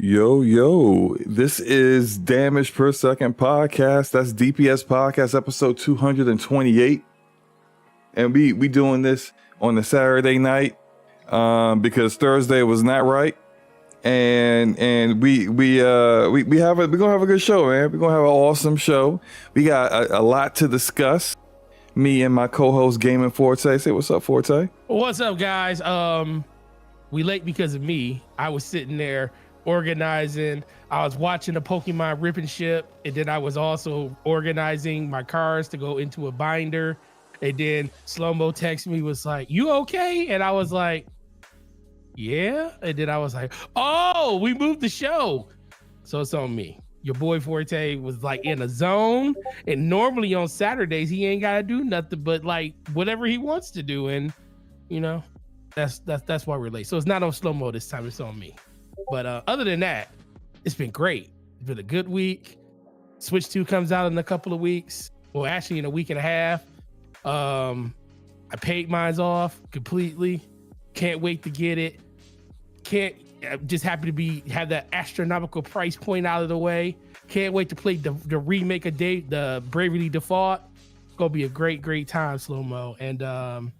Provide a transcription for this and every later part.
Yo, this is Damage Per Second Podcast. That's DPS Podcast episode 228. And we doing this on a Saturday night because Thursday was not right. And we're gonna have a good show, man. We're gonna have an awesome show. We got a lot to discuss. Me and my co-host Gaming Forte. Say what's up, Forte. What's up, guys? We late because of me. I was sitting there organizing. I was watching the Pokemon ripping ship, and then I was also organizing my cars to go into a binder. And then SloMo texted me, was like, "You okay?" And I was like, "Yeah." And then I was like, "Oh, we moved the show." So it's on me. Your boy Forte was like in a zone, and normally on Saturdays he ain't gotta do nothing but like whatever he wants to do, and you know that's why we're late. So it's not on SloMo this time; it's on me. But other than that, it's been great. It's been a good week. Switch 2 comes out in a couple of weeks. Well, actually in a week and a half. I paid mine off completely. Can't wait to get it. I'm just happy to have that astronomical price point out of the way. Can't wait to play the remake of the Bravely Default. It's gonna be a great time, SloMo. And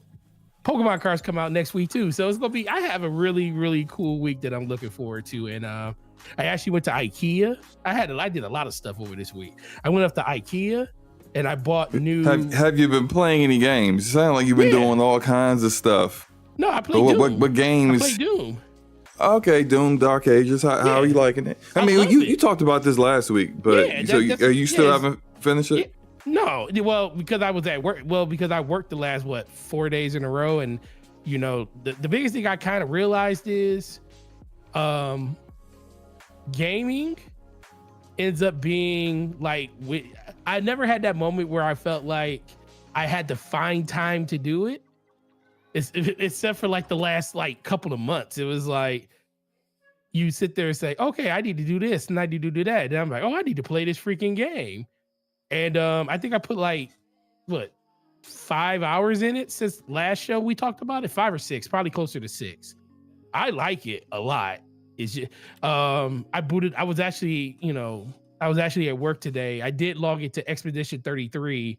Pokemon cards come out next week too, so it's gonna be. I have a really cool week that I'm looking forward to. And I actually went to IKEA. I did a lot of stuff over this week. I went up to IKEA and I bought new. Have you been playing any games? You sound like you've been doing all kinds of stuff. No, I played Doom. What games? I played Doom. Okay, Doom, Dark Ages. How are you liking it? I mean, you talked about this last week, but are you still haven't finished it? No, well, because I was at work. Well, because I worked the last 4 days in a row, and you know, the biggest thing I kind of realized is, gaming ends up being like I never had that moment where I felt like I had to find time to do it. Except for like the last couple of months, it was like you sit there and say, okay, I need to do this and I need to do that. And I'm like, oh, I need to play this freaking game. And I think I put 5 hours in it since last show we talked about it. 5 or 6, probably closer to 6. I like it a lot. It's just I was actually at work today. I did log into Expedition 33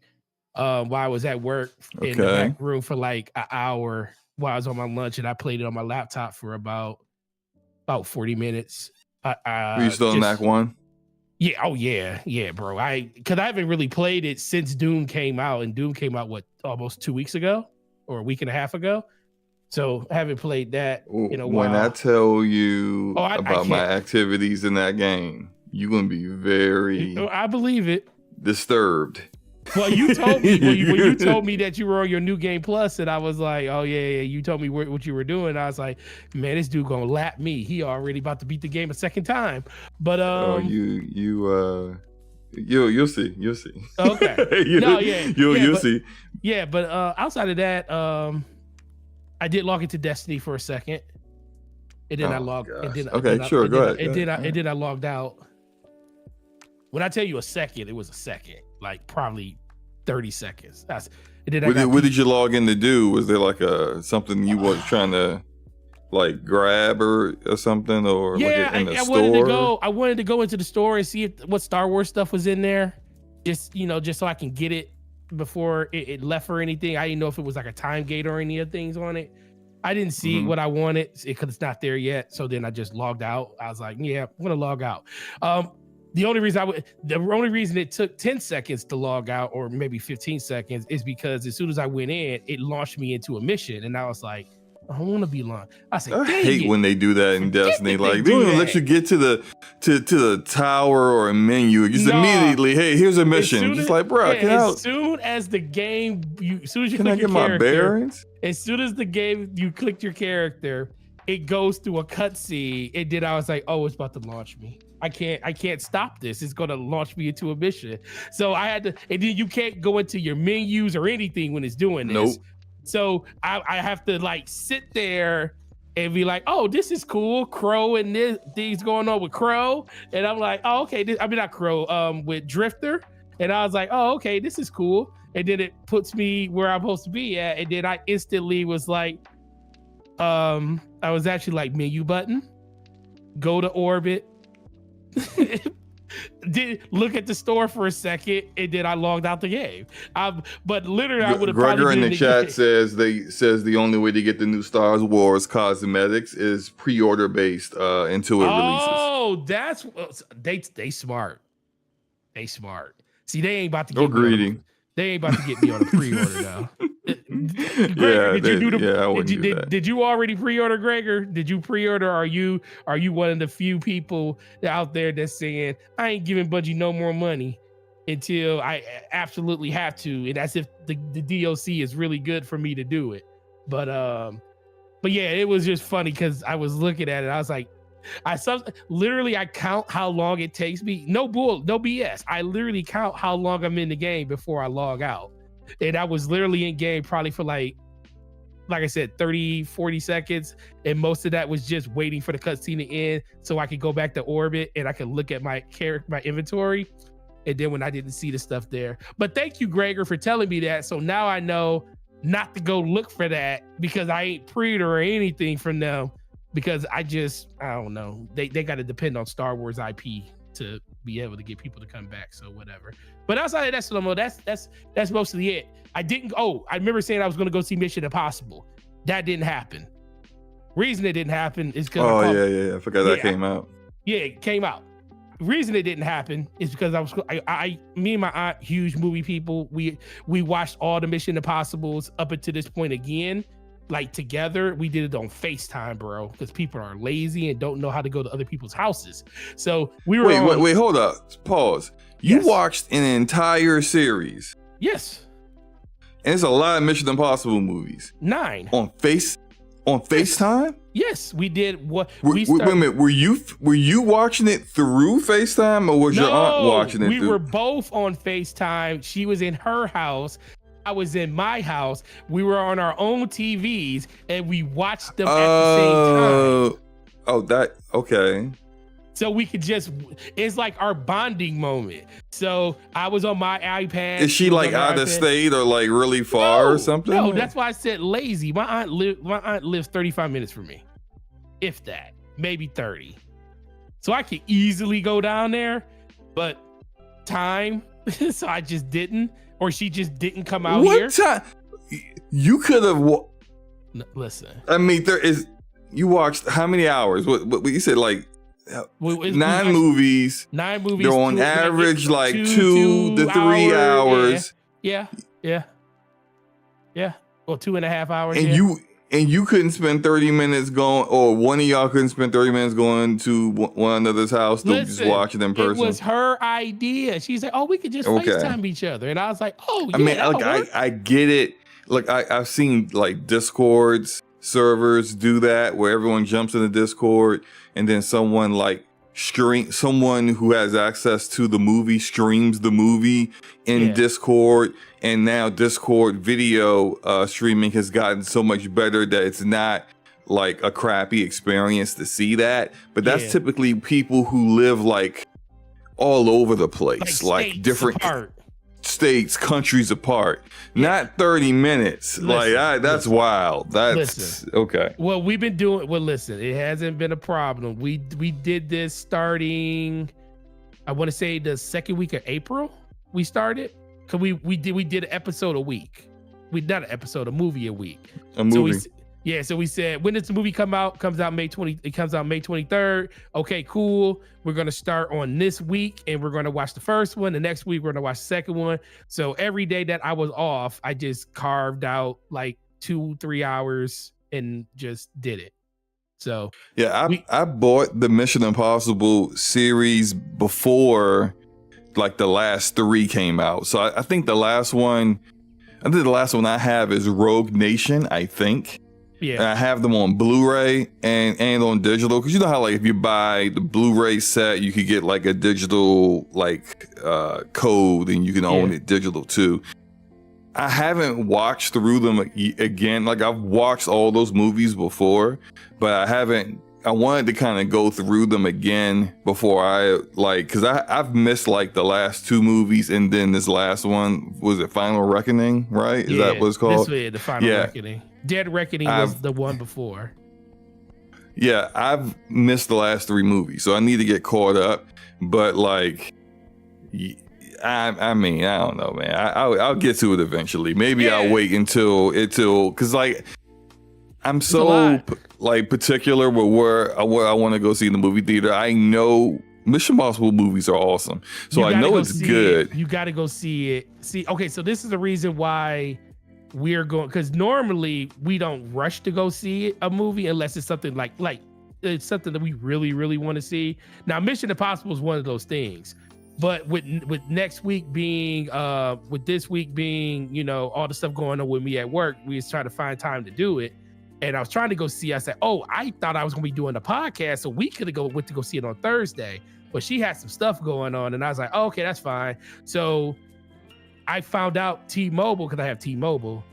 while I was at work in the back room for like an hour while I was on my lunch, and I played it on my laptop for about 40 minutes. Were you still in Act 1? Yeah. Oh yeah, bro. Because I haven't really played it since Doom came out, and Doom came out almost 2 weeks ago or a week and a half ago. So I haven't played that in a while. When I tell you about my activities in that game, you're gonna be very I believe it. Disturbed. Well, you told me when you told me that you were on your New Game Plus, and I was like, oh yeah. You told me what you were doing. I was like, man, this dude gonna lap me. He already about to beat the game a second time. But you'll see. Okay. You'll see. Yeah, but outside of that, I did log into Destiny for a second, and then I logged. Go ahead. And then I logged out. When I tell you a second, it was a second. Like probably 30 seconds. What did you log in to do? Was there like something you was trying to like grab or something, or in the store? I wanted to go into the store and see what Star Wars stuff was in there, just so I can get it before it left or anything. I didn't know if it was like a time gate or any of things on it. I didn't see what I wanted because it's not there yet. So then I just logged out. I was like, yeah, I'm gonna log out. The only reason it took 10 seconds to log out, or maybe 15 seconds, is because as soon as I went in, it launched me into a mission, and I was like, I don't want to be long. I hate when they do that in Destiny. Like they don't even let you get to the tower or a menu. Immediately, hey, here's a mission. Just like, bro, as soon as the game, as soon as you click your character, my bearings? As soon as the game you clicked your character, it goes through a cutscene, and then I was like, oh, it's about to launch me. I can't stop this. It's gonna launch me into a mission. So I had to, and then you can't go into your menus or anything when it's doing this. Nope. So I have to like sit there and be like, oh, this is cool. Crow and this things going on with Crow. And I'm like, oh, okay. Not Crow, with Drifter. And I was like, oh, okay, this is cool. And then it puts me where I'm supposed to be at. And then I instantly was like, I was actually like menu button, go to orbit, Did look at the store for a second, and then I logged out the game. But literally, I would have probably Gregor in been the chat game. says the only way to get the new Star Wars cosmetics is pre-order based until it releases. Oh, that's they smart. They smart. See, they ain't about to Go get greedy. they ain't about to get me on a pre-order now. Gregor, did you already pre-order, Gregor? Did you pre-order? Are you one of the few people out there that's saying I ain't giving Bungie no more money until I absolutely have to, and that's if the DLC is really good for me to do it. But yeah, it was just funny because I was looking at it. I was like, I count how long it takes me. No BS. I literally count how long I'm in the game before I log out. And I was literally in game probably for like I said, 30, 40 seconds. And most of that was just waiting for the cutscene to end so I could go back to orbit and I could look at my inventory. And then when I didn't see the stuff there. But thank you, Gregor, for telling me that. So now I know not to go look for that because I ain't pre-order or anything from them because I don't know. They got to depend on Star Wars IP to be able to get people to come back. So whatever. But outside of that, SloMo, that's mostly it. I remember saying I was going to go see Mission Impossible. That didn't happen. Reason it didn't happen is because I forgot that came out. Yeah, it came out. Reason it didn't happen is because me and my aunt, huge movie people, we watched all the Mission Impossibles up until this point again, like together. We did it on FaceTime, bro, because people are lazy and don't know how to go to other people's houses. So we were wait, hold up, pause. You watched an entire series. Yes. And it's a lot of Mission Impossible movies. 9 on FaceTime. Yes, we did. Wait a minute. Were you watching it through FaceTime, or was your aunt watching it? We were both on FaceTime. She was in her house. I was in my house. We were on our own TVs, and we watched them at the same time. Oh, that okay. So we could it's like our bonding moment. So I was on my iPad. Is she like out of state or like really far or something? No, that's why I said lazy. My aunt lives 35 minutes from me. If that, maybe 30. So I could easily go down there, but time. So I just didn't, or she just didn't come out here. What time? You could have. Listen. I mean, you watched how many hours? What you said, like 9 movies. 9 movies. They're on average like 2 to 3 hours. Yeah. Well, 2.5 hours. And you couldn't spend 30 minutes going, or one of y'all couldn't spend 30 minutes going to one another's house to just watch it in person. It was her idea. She's like, "Oh, we could just FaceTime each other," and I was like, "Oh, yeah." I mean, I get it. Like I've seen like Discord's servers do that, where everyone jumps into Discord, and then someone who has access to the movie streams the movie in Discord. And now Discord video streaming has gotten so much better that it's not like a crappy experience to see that. But that's typically people who live like all over the place, like different states, countries apart. Not 30 minutes. That's wild. That's okay. Well, we've been doing. Well, listen, it hasn't been a problem. We did this starting, I want to say the second week of April. We started. Cause we did an episode a week. A movie a week. A movie. So we said, when does the movie come out? Comes out May 23rd. Okay, cool. We're gonna start on this week and we're gonna watch the first one. The next week we're gonna watch the second one. So every day that I was off, I just carved out like 2-3 hours and just did it. So I bought the Mission Impossible series before like the last 3 came out. So I think the last one I have is Rogue Nation, I think. Yeah. And I have them on Blu-ray and on digital. Cause you know how like if you buy the Blu-ray set, you could get like a digital like code and you can own it digital too. I haven't watched through them again. Like I've watched all those movies before, but I wanted to kind of go through them again before because I've missed like the last 2 movies, and then this last one, was it Final Reckoning, right? Is that what it's called? The Final Reckoning. Dead Reckoning was the one before. yeah, I've missed the last 3 movies, so I need to get caught up. But like, I mean, I don't know, man. I'll get to it eventually. Maybe I'll wait until because like I'm so like particular with where I want to go see in the movie theater. I know Mission Impossible movies are awesome, so I know it's good. You got to go see it. See, okay, so this is the reason why we're going, because normally we don't rush to go see a movie unless it's something like it's something that we really, really want to see. Now, Mission Impossible is one of those things. But with next week being, with this week being, you know, all the stuff going on with me at work, we was trying to find time to do it. And I was trying to go see, I said, oh, I thought I was going to be doing the podcast, so we could have went to go see it on Thursday. But she had some stuff going on, and I was like, oh, okay, that's fine. So I found out T-Mobile, because I have T-Mobile,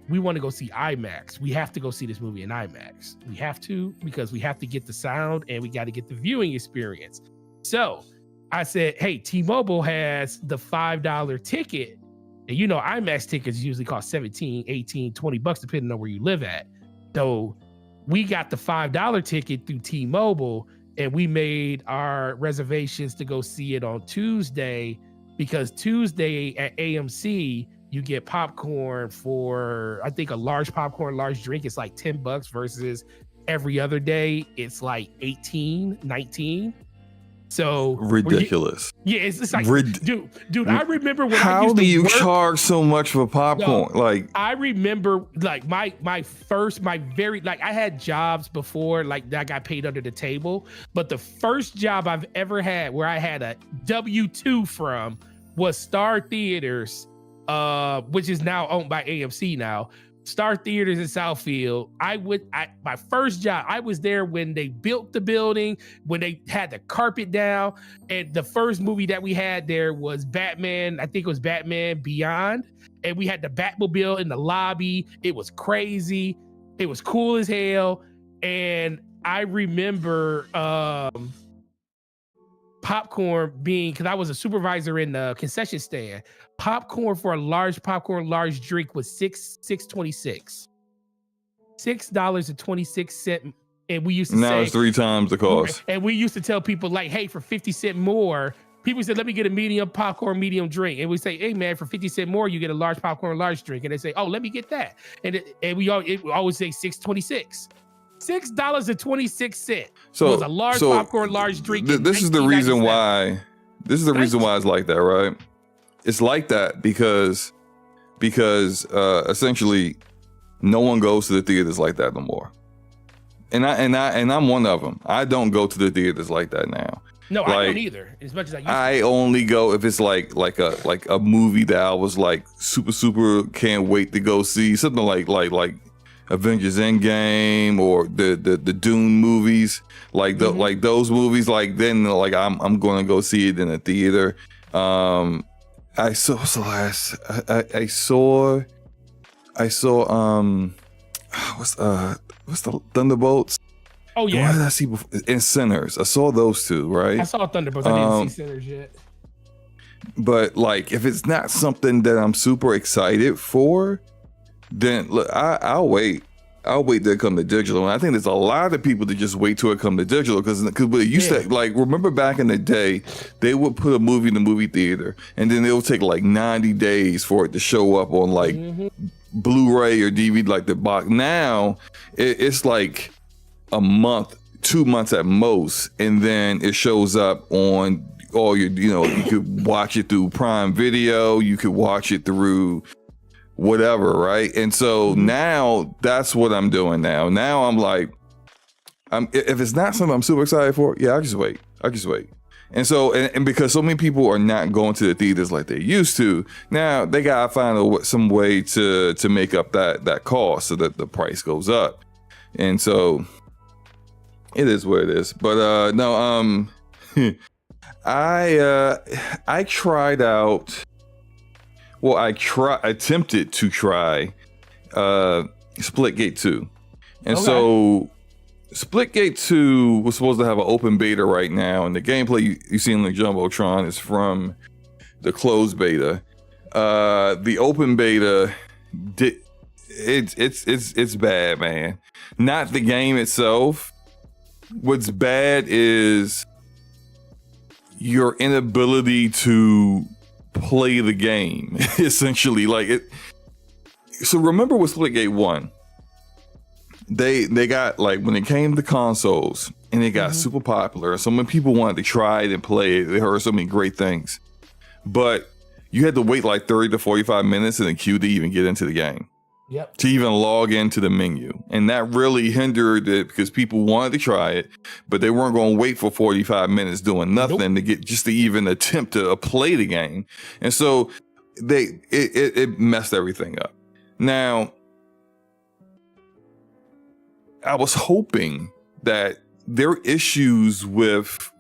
we want to go see IMAX. We have to go see this movie in IMAX. We have to, because we have to get the sound and we got to get the viewing experience. So I said, hey, T-Mobile has the $5 ticket. And you know, IMAX tickets usually cost $17, $18, $20, depending on where you live at. So we got the $5 ticket through T-Mobile, and we made our reservations to go see it on Tuesday, because Tuesday at AMC, you get popcorn for, I think, a large popcorn, large drink. It's like $10 versus every other day, it's like 18, 19. So ridiculous. It's like, dude, I remember when how I used do to you work, charge so much for popcorn? Like, I remember like my very, like, I had jobs before, like, that I got paid under the table, but the first job I've ever had where I had a W-2 from was Star Theaters, which is now owned by AMC now. Star Theaters in Southfield. My first job, I was there when they built the building, when they had the carpet down, and the first movie that we had there was Batman. I think it was Batman Beyond, and we had the Batmobile in the lobby. It was crazy. It was cool as hell, and I remember popcorn being, because I was a supervisor in the concession stand. Popcorn for a large drink was $6.26. $6.26. And we used to now it's 3 times the cost. And we used to tell people, like, hey, for 50 cents more, people said, let me get a medium popcorn, medium drink. And we say, hey man, for 50 cents more, you get a large popcorn, large drink. And they say, oh, let me get that. And we always say $6.26. $6.26. So it was a large popcorn, large drink. This is the reason why. This is the reason why it's like that, right? It's like that because essentially no one goes to the theaters like that no more. And I'm one of them. I don't go to the theaters like that now. No, like, I don't either. As much as I used to. I only go if it's like a movie that I was like super can't wait to go see, something like Avengers Endgame or the Dune movies, like those movies. Like then, like I'm going to go see it in a theater. I saw what's the last? I saw what's the Thunderbolts? Oh yeah. What did I see before? And Sinners. I saw those 2, right? I saw Thunderbolts. I didn't see Sinners yet. But like, if it's not something that I'm super excited for, then look, I'll wait. I'll wait till it come to digital. And I think there's a lot of people that just wait till it come to digital because it used to, like, remember back in the day, they would put a movie in the movie theater and then it would take like 90 days for it to show up on like Blu-ray or DVD, like the box. Now it's like a month, 2 months at most, and then it shows up on all your, you could watch it through Prime Video, you could watch it through whatever, right? And so now that's what I'm doing now. Now I'm like, if it's not something I'm super excited for, yeah, I'll just wait. And so, and because so many people are not going to the theaters like they used to, now they gotta find some way to make up that cost so that the price goes up. And so it is what it is. But no, I tried out. Well, I attempted to try Splitgate 2. And so Splitgate 2 was supposed to have an open beta right now, and the gameplay you see in the Jumbotron is from the closed beta. The open beta it's bad, man. Not the game itself. What's bad is your inability to play the game, essentially. Like it. So remember with Splitgate 1, they got, like, when it came to consoles and it got super popular, so many people wanted to try it and play it. They heard so many great things, but you had to wait like 30 to 45 minutes in the queue to even get into the game. Yep. To even log into the menu. And that really hindered it because people wanted to try it, but they weren't going to wait for 45 minutes doing nothing to get just to even attempt to play the game. And so it messed everything up. Now, I was hoping that their issues with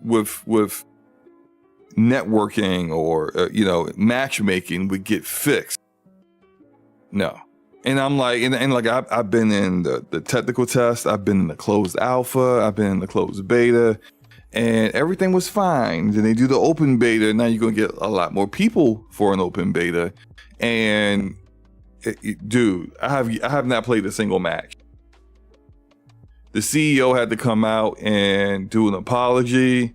networking or matchmaking would get fixed. No. And I'm like, and like I've been in the technical test, I've been in the closed alpha, I've been in the closed beta, and everything was fine. Then they do the open beta. Now you're gonna get a lot more people for an open beta, and dude, I have not played a single match. The CEO had to come out and do an apology,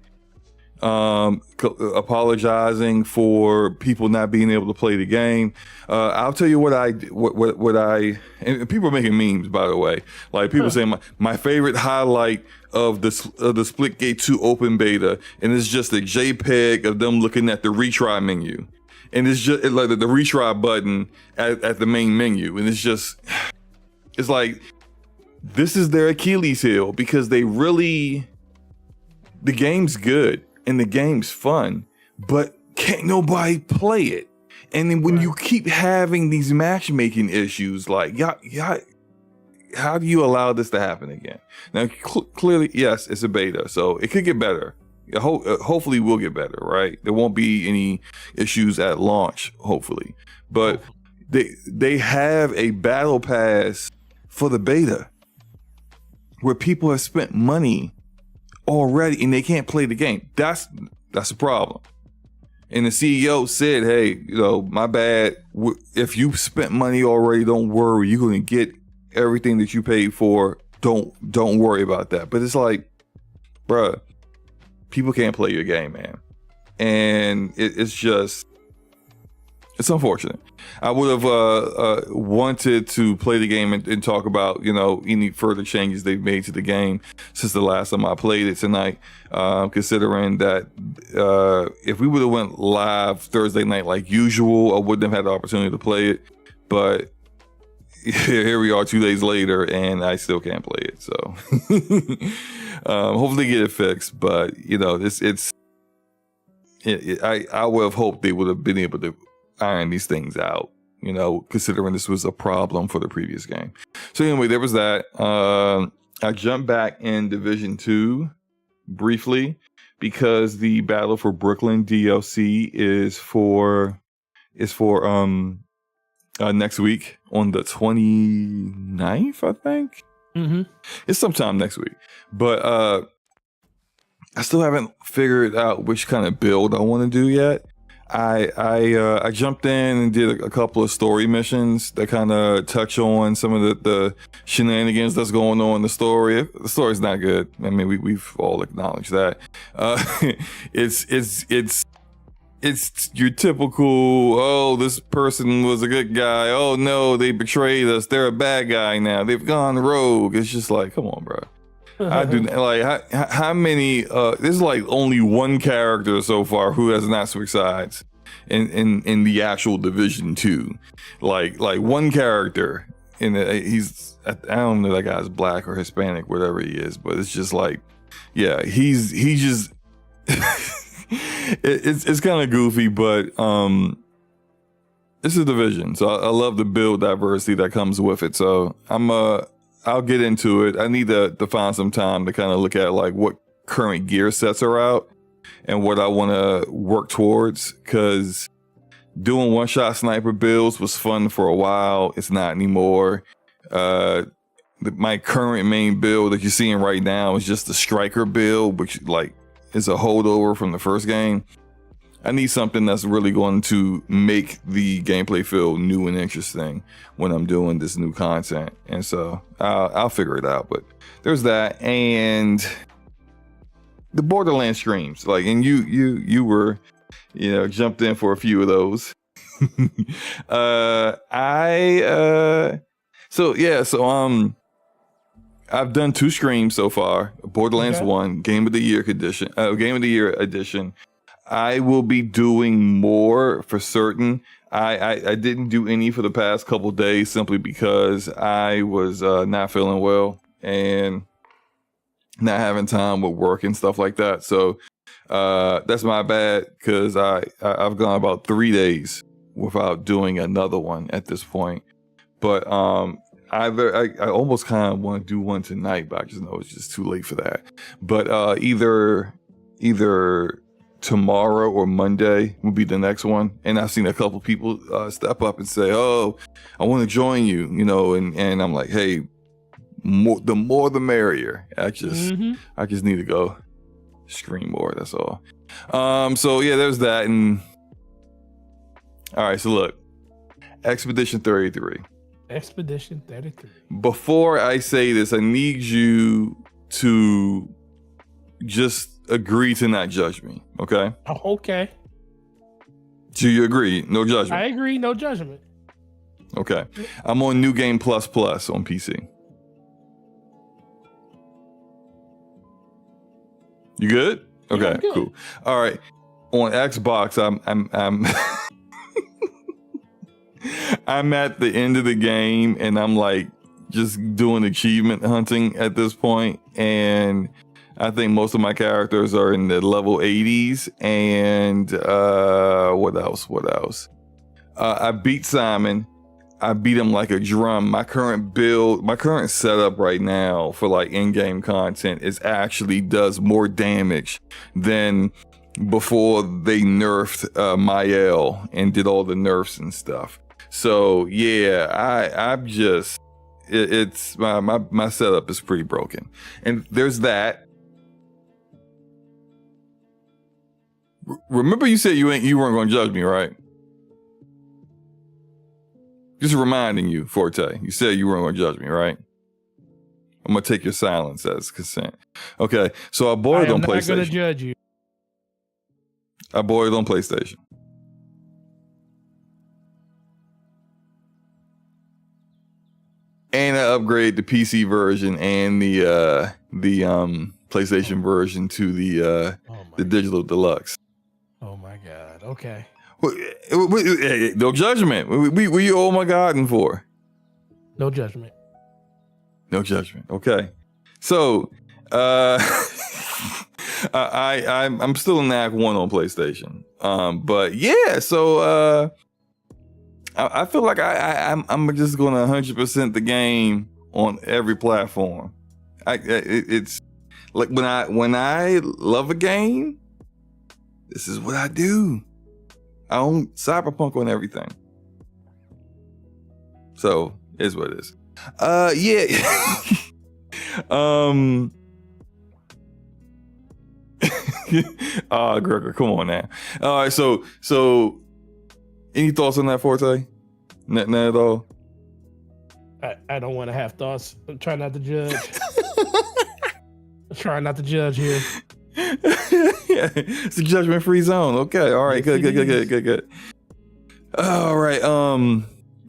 apologizing for people not being able to play the game. I'll tell you what I and people are making memes, by the way. Like people saying my favorite highlight of the Splitgate 2 open beta, and it's just a JPEG of them looking at the retry menu, and it's just like the retry button at the main menu, and it's like this is their Achilles heel because the game's good and the game's fun, but can't nobody play it. And then when you keep having these matchmaking issues, like, how do you allow this to happen again? Now, clearly, yes, it's a beta, so it could get better. Hopefully, we'll get better, right? There won't be any issues at launch, hopefully. But they have a battle pass for the beta where people have spent money already and they can't play the game. That's a problem. And the CEO said, hey, my bad. If you spent money already, don't worry. You're going to get everything that you paid for. Don't worry about that. But it's like, bruh, people can't play your game, man. And it's unfortunate. I would have wanted to play the game and talk about, any further changes they've made to the game since the last time I played it tonight. Considering that if we would have went live Thursday night like usual, I wouldn't have had the opportunity to play it. But here we are 2 days later, and I still can't play it. So hopefully get it fixed. But I would have hoped they would have been able to iron these things out, considering this was a problem for the previous game. So anyway, there was that. I jumped back in Division 2 briefly because the Battle for Brooklyn DLC is for next week on the 29th, I think. It's sometime next week, but I still haven't figured out which kind of build I want to do yet. I jumped in and did a couple of story missions that kind of touch on some of the shenanigans that's going on in the story. The story's not good. I mean, we've all acknowledged that. It's your typical, oh, this person was a good guy. Oh no, they betrayed us. They're a bad guy now. They've gone rogue. It's just like, come on, bro. I do like how many there's like only one character so far who has not switched sides in the actual Division 2. Like one character he's, I don't know, that guy's black or Hispanic, whatever he is, but it's just like, yeah, he's just it's kind of goofy, but it's a Division, so I love the build diversity that comes with it. So I'll get into it. I need to find some time to kind of look at like what current gear sets are out and what I want to work towards, because doing one-shot sniper builds was fun for a while. It's not anymore. My current main build that you're seeing right now is just the striker build, which like is a holdover from the first game. I need something that's really going to make the gameplay feel new and interesting when I'm doing this new content. And so I'll figure it out. But there's that, and the Borderlands streams, like, and you were, jumped in for a few of those. I've done 2 streams so far. Borderlands 1 Game of the Year edition. I will be doing more for certain. I didn't do any for the past couple days simply because I was not feeling well and not having time with work and stuff like that. So that's my bad, because I've gone about 3 days without doing another one at this point. But I almost kind of want to do one tonight, but I just know it's just too late for that. But either tomorrow or Monday will be the next one. And I've seen a couple people step up and say, "Oh, I want to join you," and I'm like, "Hey, the more the merrier." I just need to go stream more. That's all. So yeah, there's that. And all right, so look, Expedition 33. Before I say this, I need you to just agree to not judge me, okay? Oh, okay. Do you agree? No judgment. I agree, no judgment. Okay. I'm on New Game Plus Plus on PC. You good? Okay, yeah, good. Cool. All right. On Xbox, I'm I'm at the end of the game, and I'm like just doing achievement hunting at this point, and I think most of my characters are in the level 80s. And what else? I beat Simon. I beat him like a drum. My current setup right now for like in-game content actually does more damage than before they nerfed Mael and did all the nerfs and stuff. So yeah, I'm just it's my setup is pretty broken. And there's that. Remember, you said you weren't going to judge me, right? Just reminding you, Forte. You said you weren't going to judge me, right? I'm going to take your silence as consent. Okay, so I boiled on PlayStation. I'm not going to judge you. I boiled on PlayStation. And I upgraded the PC version and the PlayStation version to the digital deluxe. Oh my God! Okay. No judgment. What you oh my God for? No judgment. No judgment. Okay. So I'm still in Act 1 on PlayStation. But yeah, so I feel like I'm just going to 100% the game on every platform. It's like when I love a game, this is what I do. I own Cyberpunk on everything. So is what it is. Yeah. Gregor, come on now. All right, so any thoughts on that, Forte? Not at all. I don't want to have thoughts. I'm trying not to judge. I'm trying not to judge here. Yeah, it's a judgment-free zone. Okay, all right, good. All right,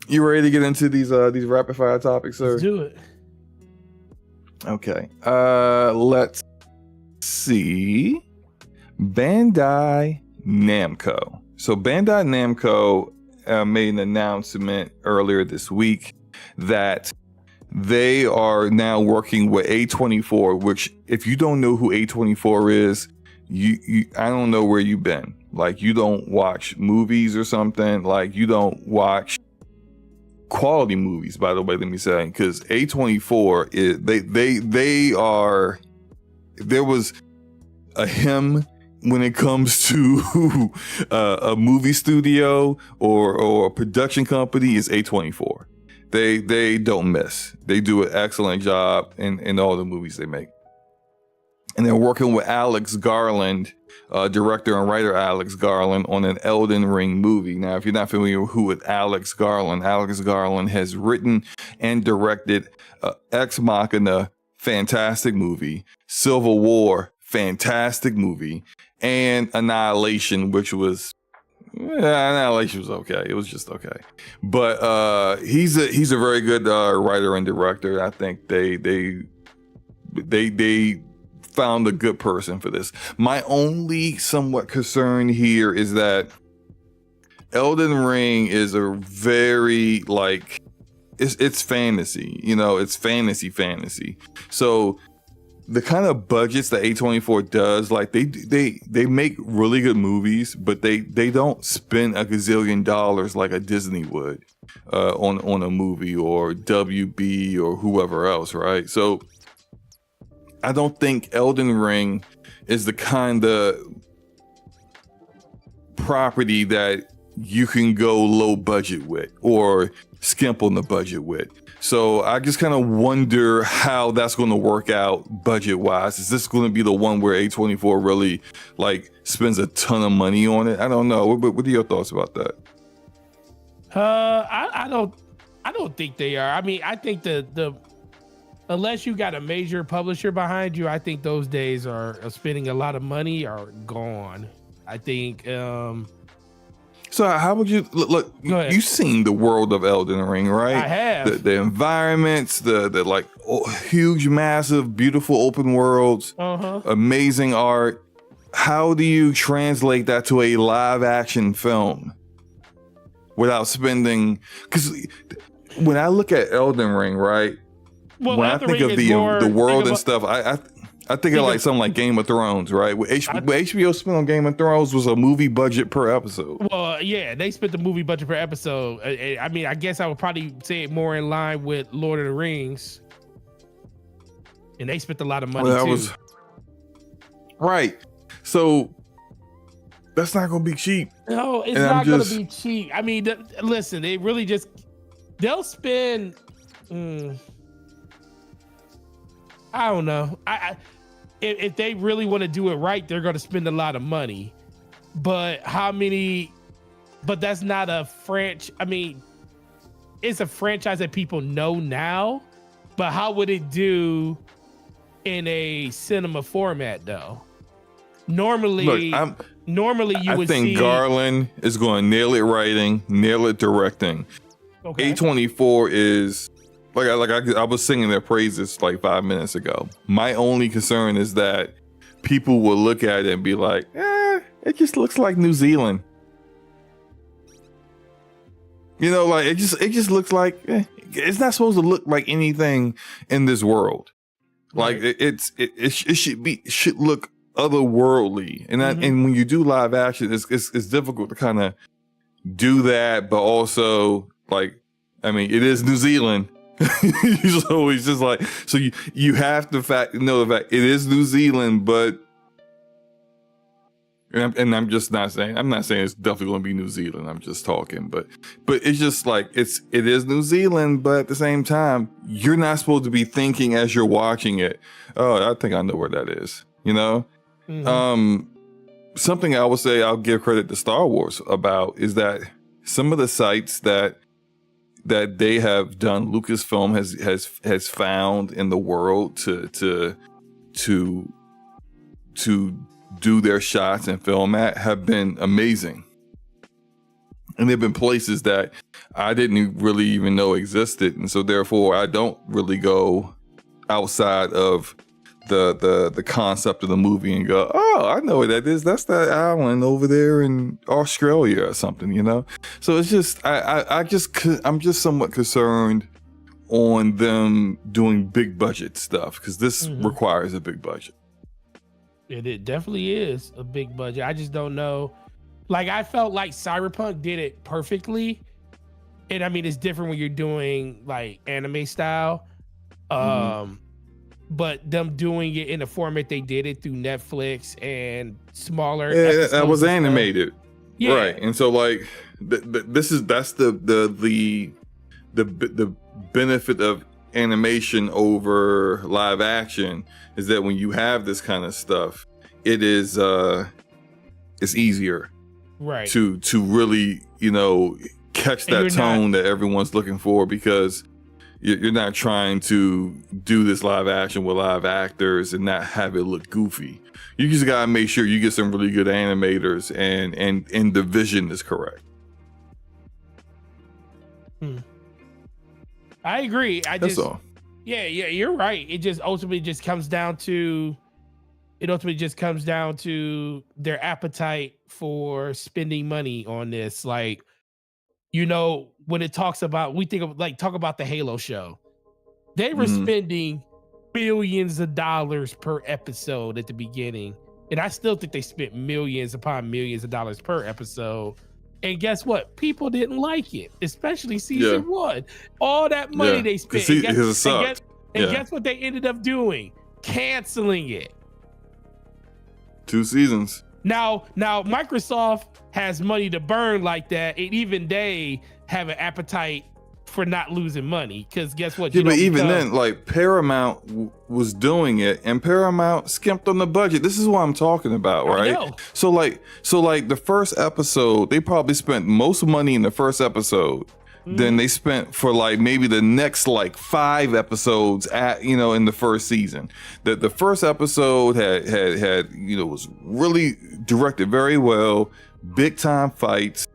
you ready to get into these rapid fire topics, sir? Let's do it. Okay, let's see. Bandai Namco. So Bandai Namco made an announcement earlier this week that they are now working with A24, which, if you don't know who A24 is, I don't know where you've been. Like, you don't watch movies or something. Like, you don't watch quality movies, by the way, let me say, because A24 is they are, there was a hymn when it comes to a movie studio or a production company is A24. They don't miss. They do an excellent job in all the movies they make. and they're working with Alex Garland, director and writer Alex Garland, on an Elden Ring movie. Now, if you're not familiar with Alex Garland has written and directed Ex Machina, fantastic movie, Civil War, fantastic movie, and Annihilation, which was Annihilation was okay. It was just okay, but he's a very good writer and director. I think they found a good person for this. My only somewhat concern here is that Elden Ring is a very it's fantasy, it's fantasy. So the kind of budgets that A24 does, they make really good movies, but they don't spend a gazillion dollars like a Disney would on a movie, or WB or whoever else, right? So I don't think Elden Ring is the kind of property that you can go low budget with or skimp on the budget with. So I just kind of wonder how that's going to work out budget wise. Is this going to be the one where A24 really spends a ton of money on it? I don't know. What are your thoughts about that? I don't think they are. I mean, I think the unless you got a major publisher behind you, I think those days of spending a lot of money are gone. I think. So how would you look? You've seen the world of Elden Ring, right? I have. The environments, the huge, massive, beautiful open worlds, amazing art. How do you translate that to a live action film without spending? Because when I look at Elden Ring, right? Well, when I think of the world and stuff, I think of something like Game of Thrones, right? What HBO spent on Game of Thrones was a movie budget per episode. Well, yeah, they spent the movie budget per episode. I mean, I guess I would probably say it more in line with Lord of the Rings, and they spent a lot of money too. Right. So that's not going to be cheap. No, it's not going to be cheap. I mean, listen, they really they'll spend. I don't know. If they really want to do it right, they're going to spend a lot of money. But how many? But that's not a franchise. I mean, it's a franchise that people know now. But how would it do in a cinema format, though? Normally, I think Garland is going to nail it writing, nail it directing. Okay. A24 is. I was singing their praises 5 minutes ago. My only concern is that people will look at it and be like, it just looks like New Zealand. It just looks like it's not supposed to look like anything in this world. Right. It should look otherworldly. And and when you do live action, it's difficult to kind of do that, but also it is New Zealand. So it's just so you have to know the fact it is New Zealand, but and I'm not saying it's definitely going to be New Zealand. I'm just talking, but it's just it is New Zealand, but at the same time, you're not supposed to be thinking as you're watching it, oh, I think I know where that is. Something I would say I'll give credit to Star Wars about is that some of the sites that they have done, Lucasfilm has found in the world to do their shots and film at have been amazing. And they've been places that I didn't really even know existed. And so therefore I don't really go outside of the concept of the movie and go, oh, I know what that is. That's that island over there in Australia or something, So it's just, I'm just somewhat concerned on them doing big budget stuff because this requires a big budget. It definitely is a big budget. I just don't know. I felt like Cyberpunk did it perfectly. And I mean, it's different when you're doing anime style. But them doing it in the format they did it through Netflix and smaller. Yeah, that was animated. Yeah. Right. And so that's the benefit of animation over live action is that when you have this kind of stuff, it is it's easier right to really, you know, catch that tone that everyone's looking for, because you're not trying to do this live action with live actors and not have it look goofy. You just gotta make sure you get some really good animators and the vision is correct. I agree. That's all. Yeah, you're right. It just ultimately just comes down to their appetite for spending money on this. Like, you know, when it talks about, talk about the Halo show. They were spending billions of dollars per episode at the beginning. And I still think they spent millions upon millions of dollars per episode. And guess what? People didn't like it, especially season 1. All that money they spent. Guess what they ended up doing? Canceling it. 2 seasons. Now Microsoft has money to burn like that, and even they have an appetite for not losing money, because guess what? But even then, like, Paramount was doing it, and Paramount skimped on the budget. This is what I'm talking about, right? So like the first episode, they probably spent most money in the first episode than they spent for like maybe the next like 5 episodes in the first season. The first episode had was really directed very well, big time fights,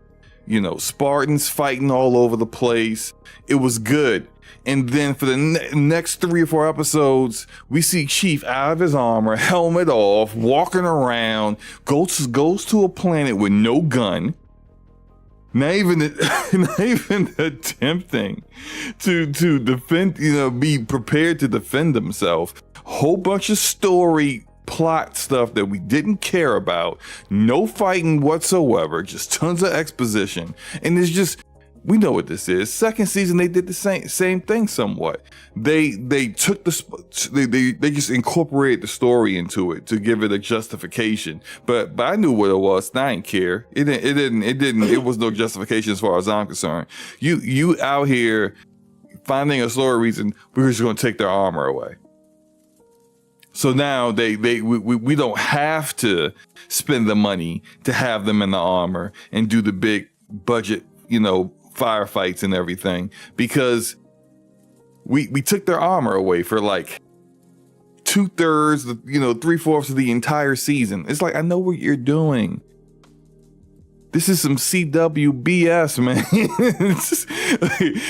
Spartans fighting all over the place. It was good. And then for the next 3 or 4 episodes, we see Chief out of his armor, helmet off, walking around, goes to a planet with no gun. Not even attempting to defend, be prepared to defend himself. Whole bunch of story plot stuff that we didn't care about. No fighting whatsoever. Just tons of exposition. And it's just, we know what this is. Second season, they did the same thing somewhat. They took they just incorporated the story into it to give it a justification. But I knew what it was. And I didn't care. It was no justification as far as I'm concerned. You out here finding a story reason, we're just going to take their armor away. So now we don't have to spend the money to have them in the armor and do the big budget, firefights and everything, because we took their armor away for like 2/3, 3/4 of the entire season. It's like, I know what you're doing. This is some CW BS, man.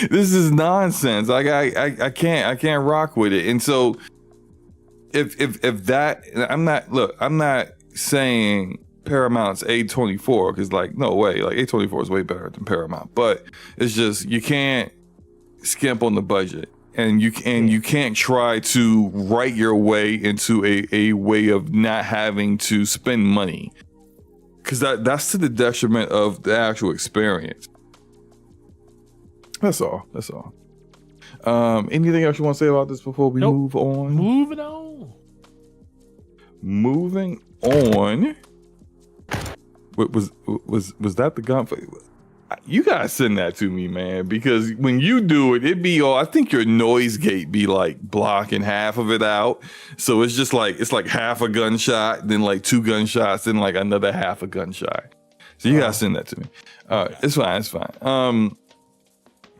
This is nonsense. Like I can't rock with it. And so if that, I'm not saying Paramount's A24, because like, no way, like A24 is way better than Paramount, but it's just, you can't skimp on the budget, and you can't try to write your way into a way of not having to spend money, because that's to the detriment of the actual experience. That's all. Anything else you want to say about this before we move on? Moving on. Was that the gun? You gotta send that to me, man, because when you do it be all, I think your noise gate be like blocking half of it out. So it's just like, it's like half a gunshot, then like 2 gunshots, then like another half a gunshot. So you gotta send that to me. It's fine.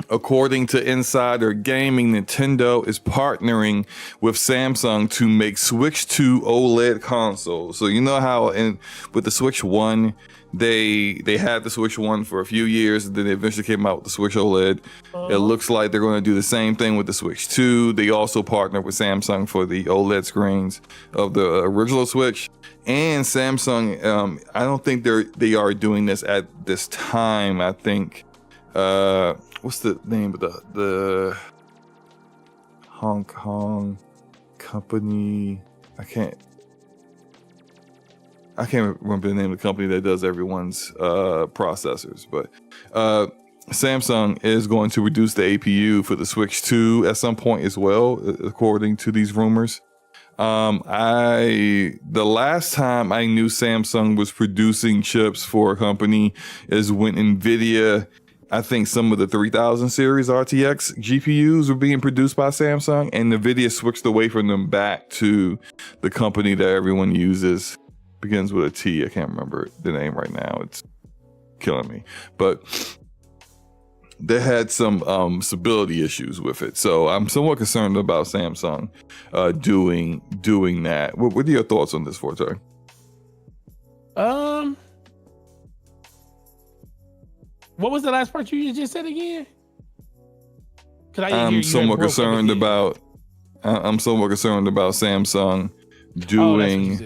According to Insider Gaming, Nintendo is partnering with Samsung to make Switch 2 OLED consoles. So you know how with the Switch 1, they had the Switch 1 for a few years, and then they eventually came out with the Switch OLED. It looks like they're going to do the same thing with the Switch 2. They also partnered with Samsung for the OLED screens of the original Switch. And Samsung, I don't think they are doing this at this time. I think what's the name of the Hong Kong company? I can't remember the name of the company that does everyone's processors, but Samsung is going to reduce the APU for the Switch 2 at some point as well, according to these rumors. The last time I knew Samsung was producing chips for a company is when Nvidia I think some of the 3000 series RTX GPUs were being produced by Samsung, and NVIDIA switched away from them back to the company that everyone uses. Begins with a T. I can't remember the name right now. It's killing me. But they had some stability issues with it. So I'm somewhat concerned about Samsung doing that. What are your thoughts on this, Forte? What was the last part you just said again? I'm somewhat concerned about Samsung doing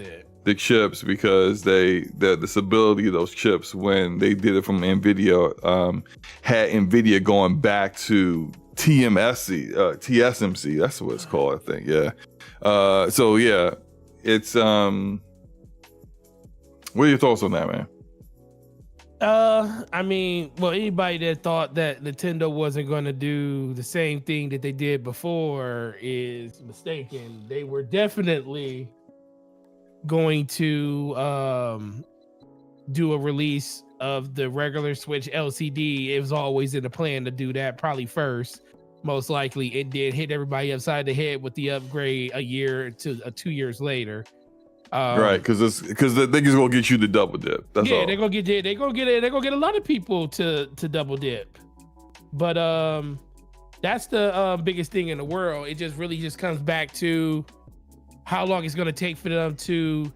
the chips, because the stability of those chips when they did it from NVIDIA had NVIDIA going back to TSMC. That's what it's called, I think. Yeah. So yeah, it's what are your thoughts on that, man? I mean, well, anybody that thought that Nintendo wasn't going to do the same thing that they did before is mistaken. They were definitely going to do a release of the regular Switch LCD. It was always in the plan to do that probably first, most likely. It did hit everybody upside the head with the upgrade a year to 2 years later. Right, because they just gonna get you the double dip. That's all. They're gonna get a lot of people to double dip. But that's the biggest thing in the world. It just really just comes back to how long it's gonna take for them to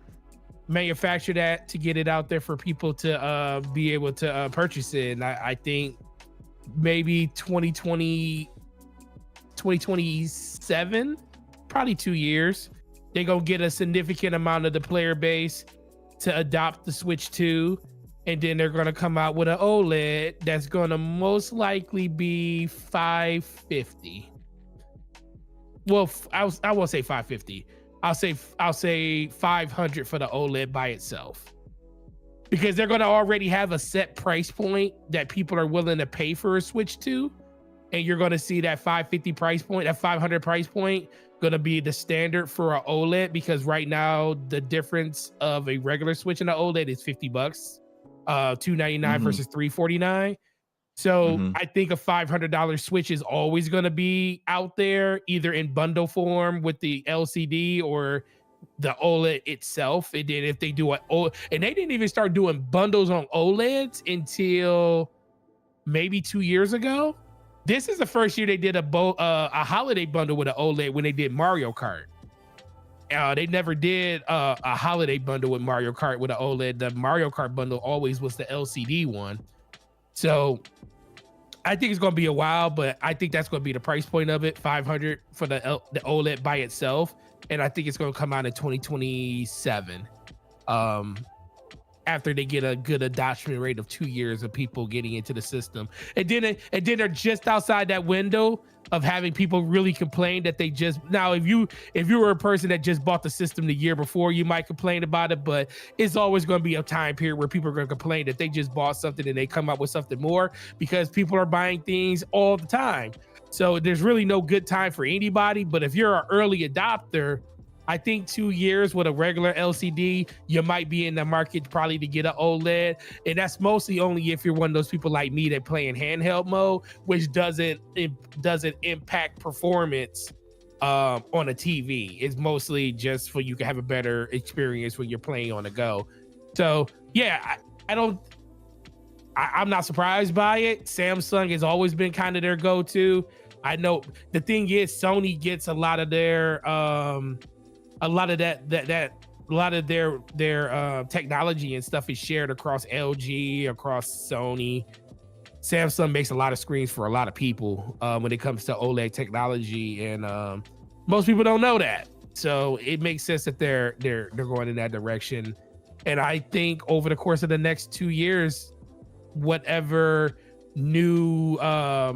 manufacture that, to get it out there for people to be able to purchase it. And I think maybe 2027, probably 2 years. They're going to get a significant amount of the player base to adopt the Switch 2. And then they're going to come out with an OLED that's going to most likely be $550. Well, I won't say $550. I'll say $500 for the OLED by itself. Because they're going to already have a set price point that people are willing to pay for a Switch 2. And you're going to see that $550 price point, that $500 price point, going to be the standard for an OLED, because right now the difference of a regular Switch and an OLED is $50, $299 versus $349. So I think a $500 Switch is always going to be out there, either in bundle form with the LCD or the OLED itself. And then if they do and they didn't even start doing bundles on OLEDs until maybe 2 years ago. This is the first year they did a holiday bundle with an OLED when they did Mario Kart. They never did a holiday bundle with Mario Kart with an OLED. The Mario Kart bundle always was the LCD one. So I think it's going to be a while, but I think that's going to be the price point of it, $500 for the OLED by itself. And I think it's going to come out in 2027. After they get a good adoption rate of 2 years of people getting into the system. And then they're just outside that window of having people really complain that they just, now if you were a person that just bought the system the year before, you might complain about it, but it's always going to be a time period where people are going to complain that they just bought something and they come up with something more, because people are buying things all the time. So there's really no good time for anybody. But if you're an early adopter, I think 2 years with a regular LCD, you might be in the market probably to get an OLED. And that's mostly only if you're one of those people like me that play in handheld mode, which doesn't impact performance on a TV. It's mostly just for you to have a better experience when you're playing on the go. So yeah, I'm not surprised by it. Samsung has always been kind of their go-to. I know the thing is Sony gets a lot of their their technology and stuff is shared across LG, across Sony. Samsung makes a lot of screens for a lot of people when it comes to OLED technology, and most people don't know that. So it makes sense that they're going in that direction. And I think over the course of the next 2 years, whatever new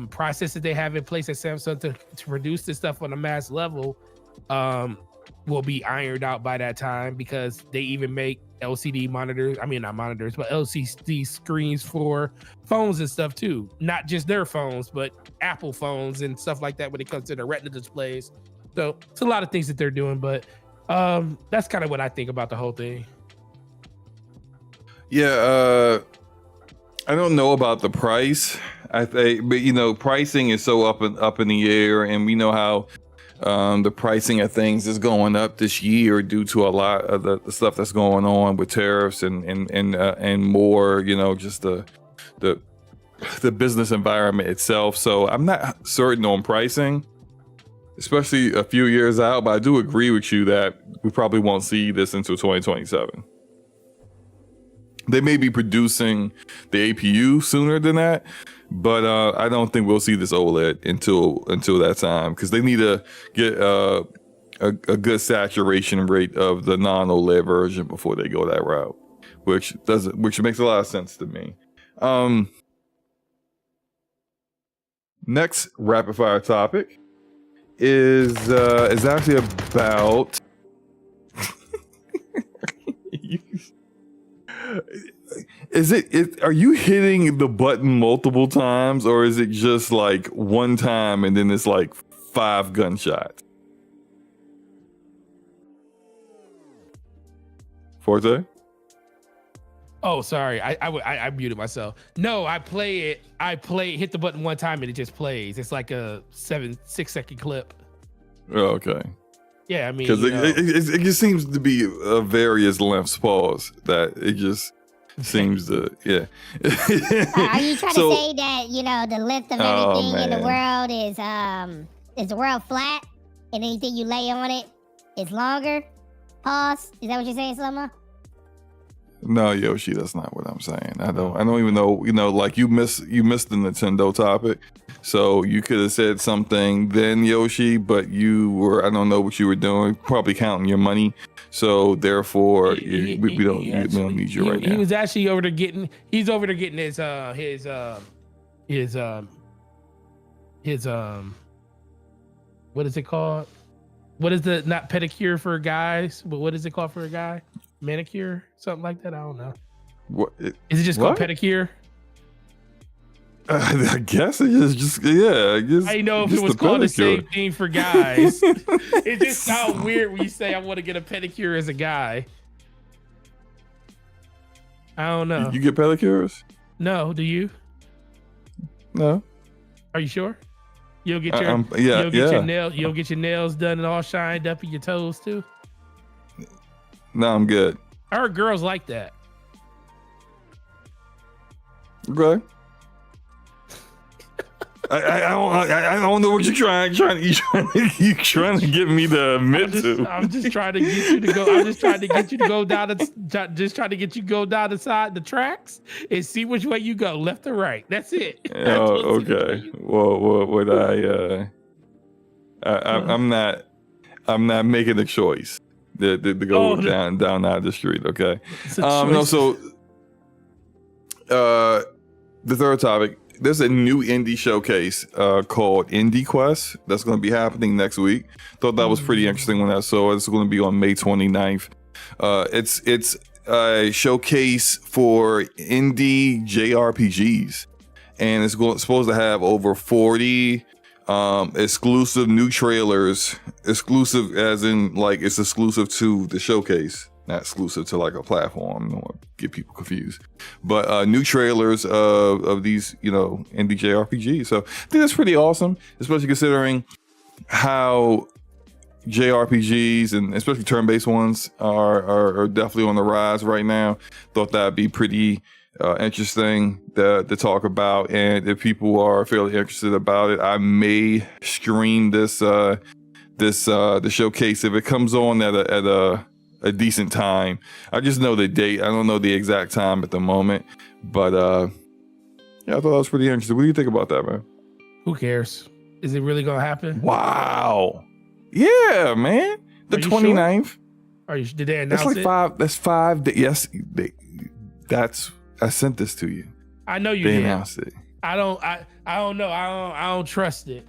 processes they have in place at Samsung to produce this stuff on a mass level will be ironed out by that time, because they even make LCD monitors. I mean, not monitors, but LCD screens for phones and stuff too. Not just their phones, but Apple phones and stuff like that when it comes to the Retina displays. So it's a lot of things that they're doing, but that's kind of what I think about the whole thing. Yeah, I don't know about the price. I think, but pricing is so up in the air, and we know how the pricing of things is going up this year due to a lot of the stuff that's going on with tariffs and more. Just the business environment itself. So I'm not certain on pricing, especially a few years out. But I do agree with you that we probably won't see this until 2027. They may be producing the APU sooner than that, but I don't think we'll see this OLED until that time, because they need to get a good saturation rate of the non-OLED version before they go that route, which makes a lot of sense to me. Next rapid fire topic is actually about. Are you hitting the button multiple times, or is it just like one time and then it's like 5 gunshots? Forte? Oh, sorry. I muted myself. No, I hit the button one time and it just plays. It's like a 6-second clip. Oh, okay. Yeah, I mean, because it just seems to be various lengths pause that it just seems to, yeah. Are you trying to say that the length of everything in the world is the world flat, and anything you lay on it is longer? Pause. Is that what you're saying, SloMo? No, Yoshi, that's not what I'm saying. I don't even know. Like you missed the Nintendo topic, so you could have said something then, Yoshi. But I don't know what you were doing. Probably counting your money. So therefore, we don't need you right now. He was actually over there getting. He's over there getting his what is it called? What is the not pedicure for guys? But what is it called for a guy? Manicure, something like that. I don't know. What is it? Just called pedicure? I guess it is just, yeah. I know if it was called the same thing for guys. It just sounds weird when you say I want to get a pedicure as a guy. I don't know. You get pedicures? No, do you? No. Are you sure? You'll get your you'll get your nails done and all shined up in your toes too? No, I'm good. I heard girls like that. Okay. I don't know what you're trying to get me to admit to. I'm just trying to get you to go. I'm just trying to get you to go down the side the tracks and see which way you go, left or right. That's it. Oh, okay. Well, what I'm not making a choice to go down out the street. Okay. The third topic. There's a new indie showcase called Indie Quest that's going to be happening next week. Thought that was pretty interesting when I saw it. It's going to be on May 29th. It's a showcase for indie JRPGs, and it's supposed to have over 40 exclusive new trailers. Exclusive as in like it's exclusive to the showcase. Not exclusive to like a platform. I don't want to get people confused. But new trailers of these, indie JRPGs. So I think that's pretty awesome, especially considering how JRPGs and especially turn-based ones are definitely on the rise right now. Thought that'd be pretty interesting to talk about. And if people are fairly interested about it, I may stream the showcase if it comes on at a decent time. I just know the date. I don't know the exact time at the moment, but yeah, I thought that was pretty interesting. What do you think about that, man? Who cares? Is it really gonna happen? Wow. Yeah, man. The 29th. Sure? Did they announce it? That's like 5 days. Yes, I sent this to you. I know you did. They announced it. I don't know. I don't trust it.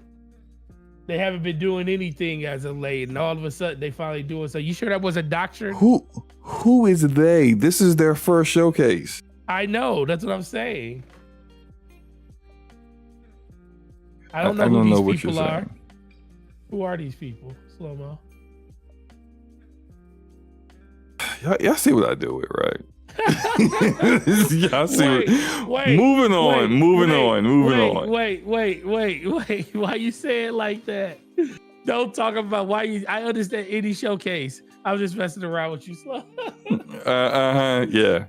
They haven't been doing anything as of late, and all of a sudden they finally doing so. You sure that was a doctrine? Who is they? This is their first showcase. I know. That's what I'm saying. I don't know who these people are. Who are these people? SloMo. Y'all see what I do with, right? Y'all see. Wait, moving on. Wait. Why you say it like that? Don't talk about why you. I understand any showcase. I was just messing around with you, Slo. Yeah.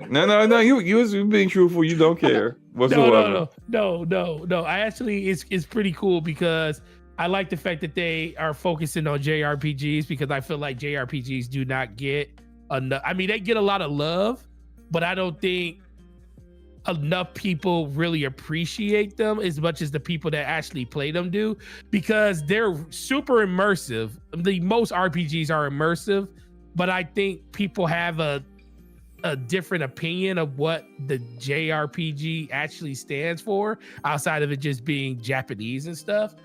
No. You was being truthful. You don't care whatsoever. No. I actually, it's pretty cool because I like the fact that they are focusing on JRPGs because I feel like JRPGs do not get enough. I mean, they get a lot of love, but I don't think enough people really appreciate them as much as the people that actually play them do, because they're super immersive. The most RPGs are immersive, but I think people have a different opinion of what the JRPG actually stands for outside of it just being Japanese and stuff.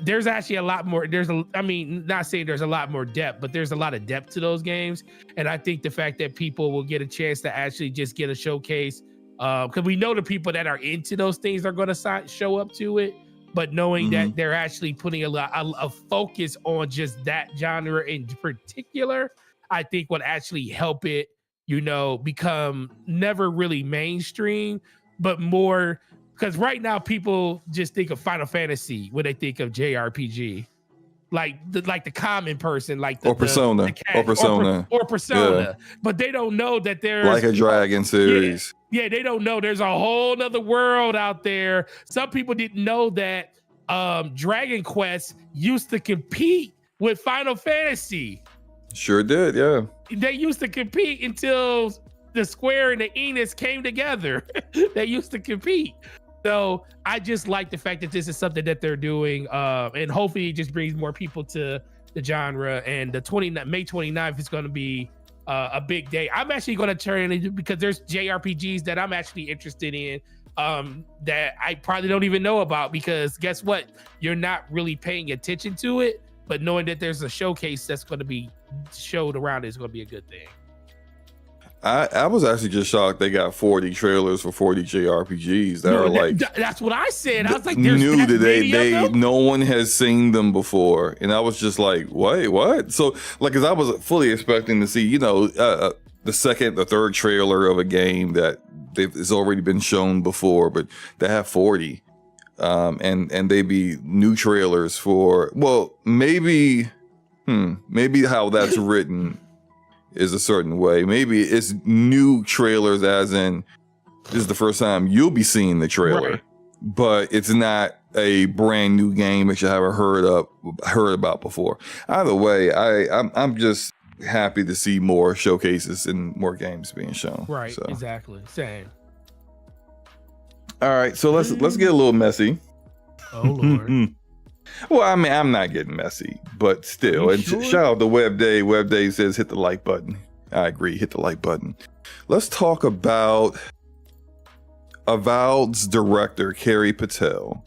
There's actually a lot more. Not saying there's a lot more depth, but there's a lot of depth to those games. And I think the fact that people will get a chance to actually just get a showcase, because we know the people that are into those things are going to show up to it, but knowing that they're actually putting a focus on just that genre in particular, I think would actually help it, become never really mainstream, but more. Because right now people just think of Final Fantasy when they think of JRPG, like the common person, or Persona. Yeah. But they don't know that there's like a Dragon series. Yeah, they don't know there's a whole other world out there. Some people didn't know that Dragon Quest used to compete with Final Fantasy. Sure did, yeah. They used to compete until the Square and the Enix came together. They used to compete. So I just like the fact that this is something that they're doing, and hopefully it just brings more people to the genre. And the May 29th is going to be a big day. I'm actually going to turn into, because there's JRPGs that I'm actually interested in that I probably don't even know about, because guess what? You're not really paying attention to it, but knowing that there's a showcase that's going to be showed around is going to be a good thing. I was actually just shocked they got 40 trailers for 40 JRPGs that are like. That's what I said. I was like, there's new that they no one has seen them before, and I was just like, wait, what? So because I was fully expecting to see, the second, the third trailer of a game that it's already been shown before, but they have 40, and they be new trailers for. Well, maybe how that's written is a certain way. Maybe it's new trailers as in this is the first time you'll be seeing the trailer, right, but it's not a brand new game that you haven't heard about before. Either way, I'm just happy to see more showcases and more games being shown. Right, so. Exactly. Same. All right, so let's get a little messy. Oh Lord. Well, I mean, I'm not getting messy, but still. And sure? Shout out to Web Day. Web Day says hit the like button. I agree, hit the like button. Let's talk about Avowed's director, Carrie Patel.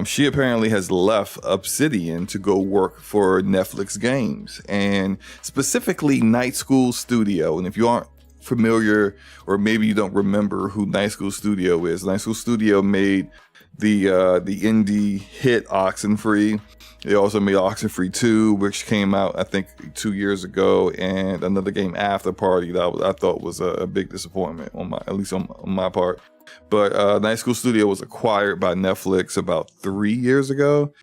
She apparently has left Obsidian to go work for Netflix Games, and specifically Night School Studio. And if you aren't familiar, or maybe you don't remember who Night School Studio is, Night School Studio made the indie hit Oxenfree. They also made Oxenfree 2, which came out I think 2 years ago, and another game, After Party, that I thought was a big disappointment at least on my part. But Night School Studio was acquired by Netflix about 3 years ago,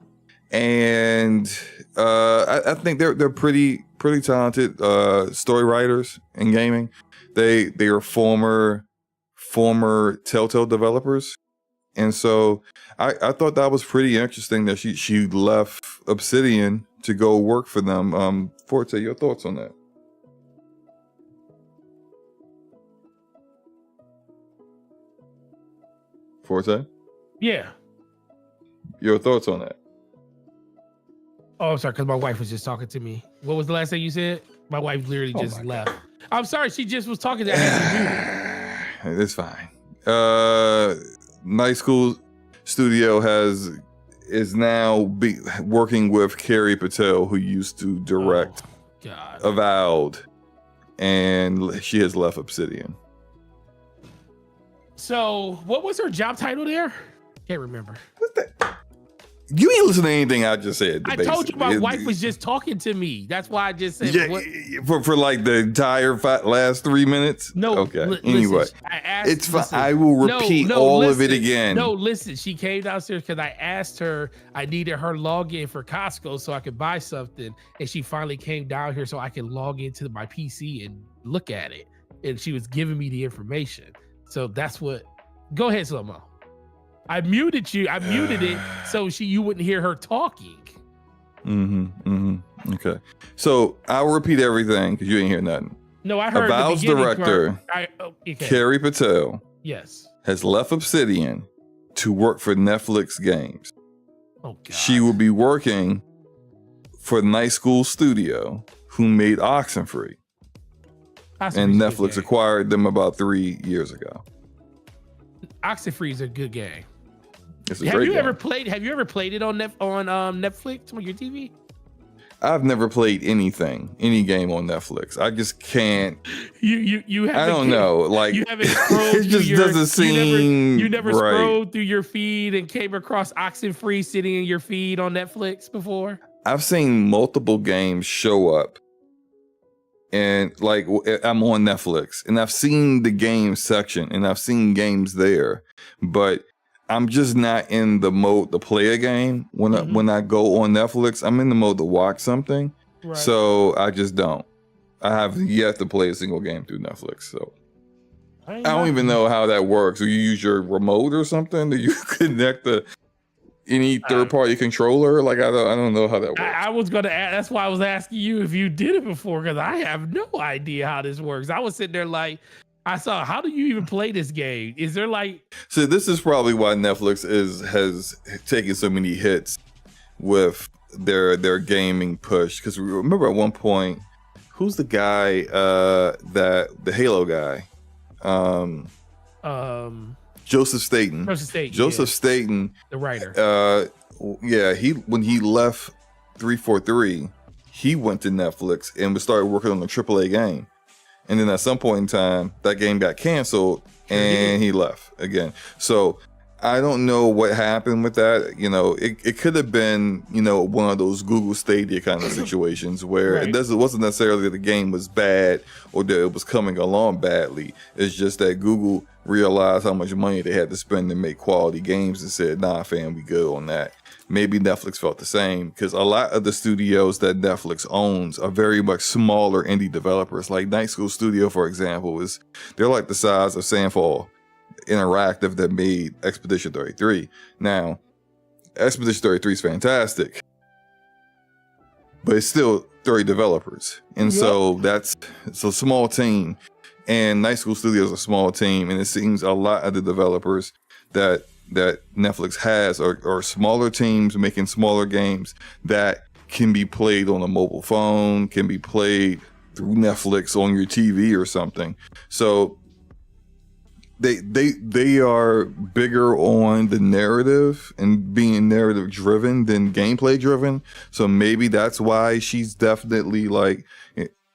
and I think they're pretty talented story writers in gaming. They are former Telltale developers. And so I thought that was pretty interesting that she left Obsidian to go work for them. Forte, your thoughts on that? Forte? Yeah. Your thoughts on that? Oh, I'm sorry, because my wife was just talking to me. What was the last thing you said? My wife literally just left. God. I'm sorry, she just was talking to me. It's fine. Night School Studio is now working with Carrie Patel, who used to direct Avowed, and she has left Obsidian. So, what was her job title there? Can't remember. You ain't listen to anything I just said. I told you my wife was just talking to me. That's why I just said for like the entire last 3 minutes. No, okay. Anyway, listen, it's fine. I will repeat all of it again. No, listen. She came downstairs because I asked her. I needed her login for Costco so I could buy something, and she finally came down here so I could log into my PC and look at it. And she was giving me the information. So that's what. Go ahead, SloMo. I muted you. I muted it so you wouldn't hear her talking. Okay. So I'll repeat everything because you didn't hear nothing. No, I heard Avowed's the director, Carrie Patel, yes, has left Obsidian to work for Netflix games. Oh God. She will be working for Night School Studio, who made Oxenfree. And Netflix acquired them about 3 years ago. Oxenfree is a good game. Have you ever played it on Netflix on your TV? I've never played any game on Netflix. I just can't. You haven't. I don't know. Like you haven't scrolled. It just doesn't seem. You never right. scrolled through your feed and came across Oxenfree sitting in your feed on Netflix before. I've seen multiple games show up, and like I'm on Netflix, and I've seen the game section, and I've seen games there, but I'm just not in the mode to play a game when I go on Netflix. I'm in the mode to watch something, right. So I just don't. I have yet to play a single game through Netflix, so I don't even know how that works. Do you use your remote or something? Do you connect to any third-party controller? Like I don't know how that works. I was gonna ask. That's why I was asking you if you did it before, because I have no idea how this works. I was sitting there like. I saw. How do you even play this game? Is there like? So this is probably why Netflix has taken so many hits with their gaming push. Because remember at one point, who's the guy the Halo guy? Joseph Staten. Joseph Staten, the writer. When he left 343, he went to Netflix and started working on a AAA game. And then at some point in time, that game got canceled and he left again. So I don't know what happened with that. You know, it could have been, one of those Google Stadia kind of situations where right. It wasn't necessarily that the game was bad or that it was coming along badly. It's just that Google realized how much money they had to spend to make quality games and said, nah, fam, we good on that. Maybe Netflix felt the same because a lot of the studios that Netflix owns are very much smaller indie developers. Like Night School Studio, for example, they're like the size of Sandfall Interactive that made Expedition 33. Now, Expedition 33 is fantastic, but it's still 30 developers. And so it's a small team. And Night School Studio is a small team. And it seems a lot of the developers that Netflix has are smaller teams making smaller games that can be played on a mobile phone, can be played through Netflix on your TV or something. So they are bigger on the narrative and being narrative driven than gameplay driven. So maybe that's why she's definitely like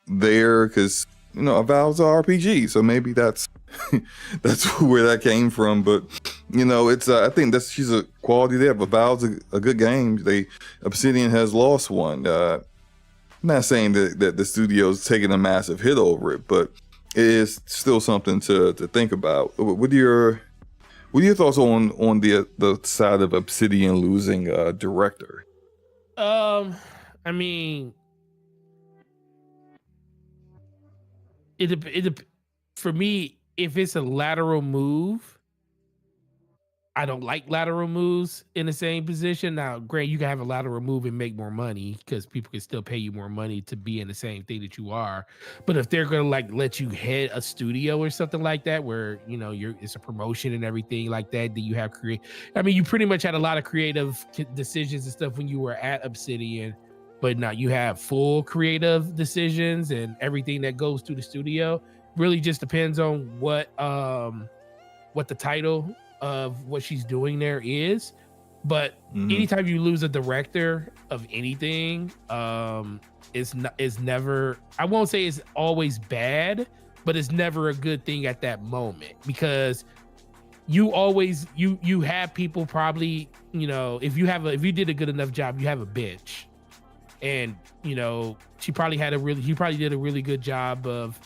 there, because Avowed's an RPG. So maybe that's where that came from. But it's I think she's a quality there. But Avowed's a good game. Obsidian has lost one. I'm not saying that the studio's taking a massive hit over it, but it is still something to think about. What are your thoughts on the side of Obsidian losing a director? I mean, it for me, if it's a lateral move, I don't like lateral moves in the same position. Now, granted, you can have a lateral move and make more money because people can still pay you more money to be in the same thing that you are. But if they're gonna let you head a studio or something like that, where it's a promotion and everything like that, you have you pretty much had a lot of creative decisions and stuff when you were at Obsidian, but now you have full creative decisions and everything that goes through the studio. Really just depends on what the title of what she's doing there is. But anytime you lose a director of anything, it's never, I won't say it's always bad, but it's never a good thing at that moment, because you always you have people probably, if you did a good enough job, you have a bench. And he probably did a really good job of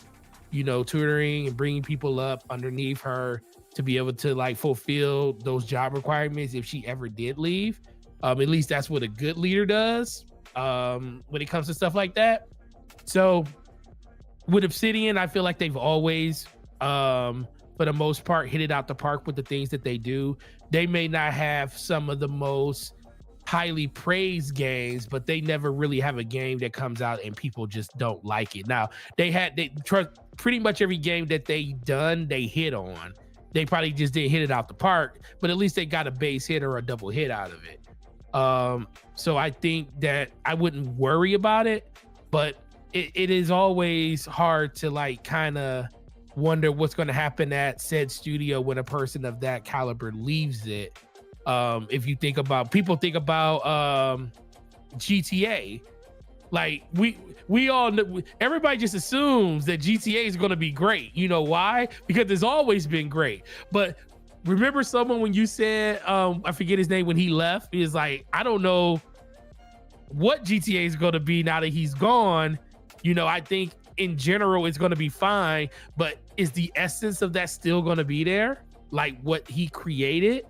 tutoring and bringing people up underneath her to be able to like fulfill those job requirements if she ever did leave. At least that's what a good leader does when it comes to stuff like that. So with Obsidian, I feel like they've always for the most part hit it out the park with the things that they do. They may not have some of the most highly praised games, but they never really have a game that comes out and people just don't like it. Now they pretty much every game that they hit on. They probably just didn't hit it out the park, but at least they got a base hit or a double hit out of it. So I think that I wouldn't worry about it, but it is always hard to like kind of wonder what's going to happen at said studio when a person of that caliber leaves it. If you think about GTA, like we all know, everybody just assumes that GTA is going to be great. You know why? Because it's always been great. But remember someone when you said, I forget his name, when he left, he was like, I don't know what GTA is going to be now that he's gone. I think in general it's going to be fine, but is the essence of that still going to be there? Like what he created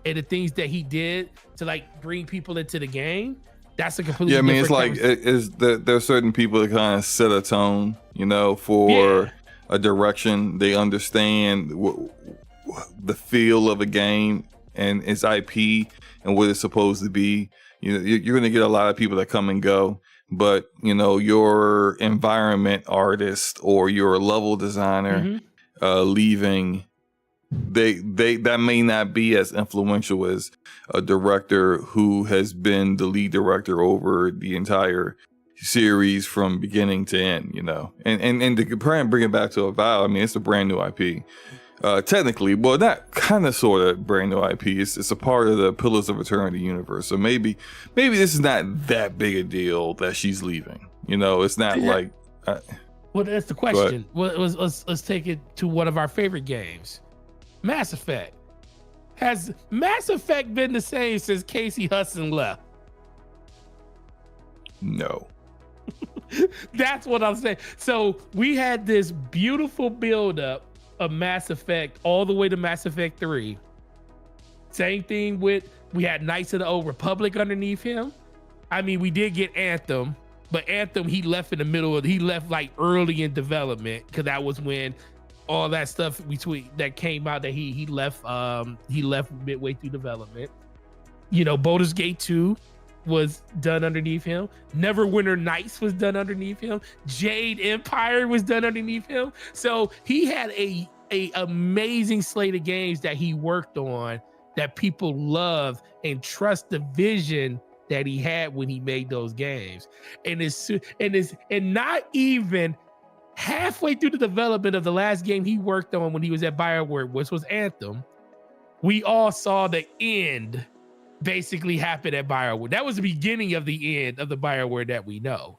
and the things that he did to like bring people into the game? That's a completely different it's like there are certain people that kind of set a tone, for a direction. They understand the feel of a game and its IP and what it's supposed to be. You're going to get a lot of people that come and go, but your environment artist or your level designer leaving, that may not be as influential as a director who has been the lead director over the entire series from beginning to end, and to bring it back to Avowed, it's a brand new IP. Technically, well, not kind of sort of brand new IP. It's a part of the Pillars of Eternity universe. So maybe this is not that big a deal that she's leaving. It's not like. Well, that's the question. Well, let's take it to one of our favorite games, Mass Effect. Has Mass Effect been the same since Casey Hudson left? No. That's what I'm saying. So we had this beautiful build-up of Mass Effect all the way to Mass Effect 3. Same thing we had Knights of the Old Republic underneath him. We did get Anthem, but Anthem he left like early in development, because that was when all that stuff that came out that he left midway through development. Baldur's Gate 2 was done underneath him. Neverwinter Nights was done underneath him. Jade Empire was done underneath him. So he had a amazing slate of games that he worked on that people love and trust the vision that he had when he made those games. And not even halfway through the development of the last game he worked on when he was at BioWare, which was Anthem, we all saw the end basically happen at BioWare. That was the beginning of the end of the BioWare that we know.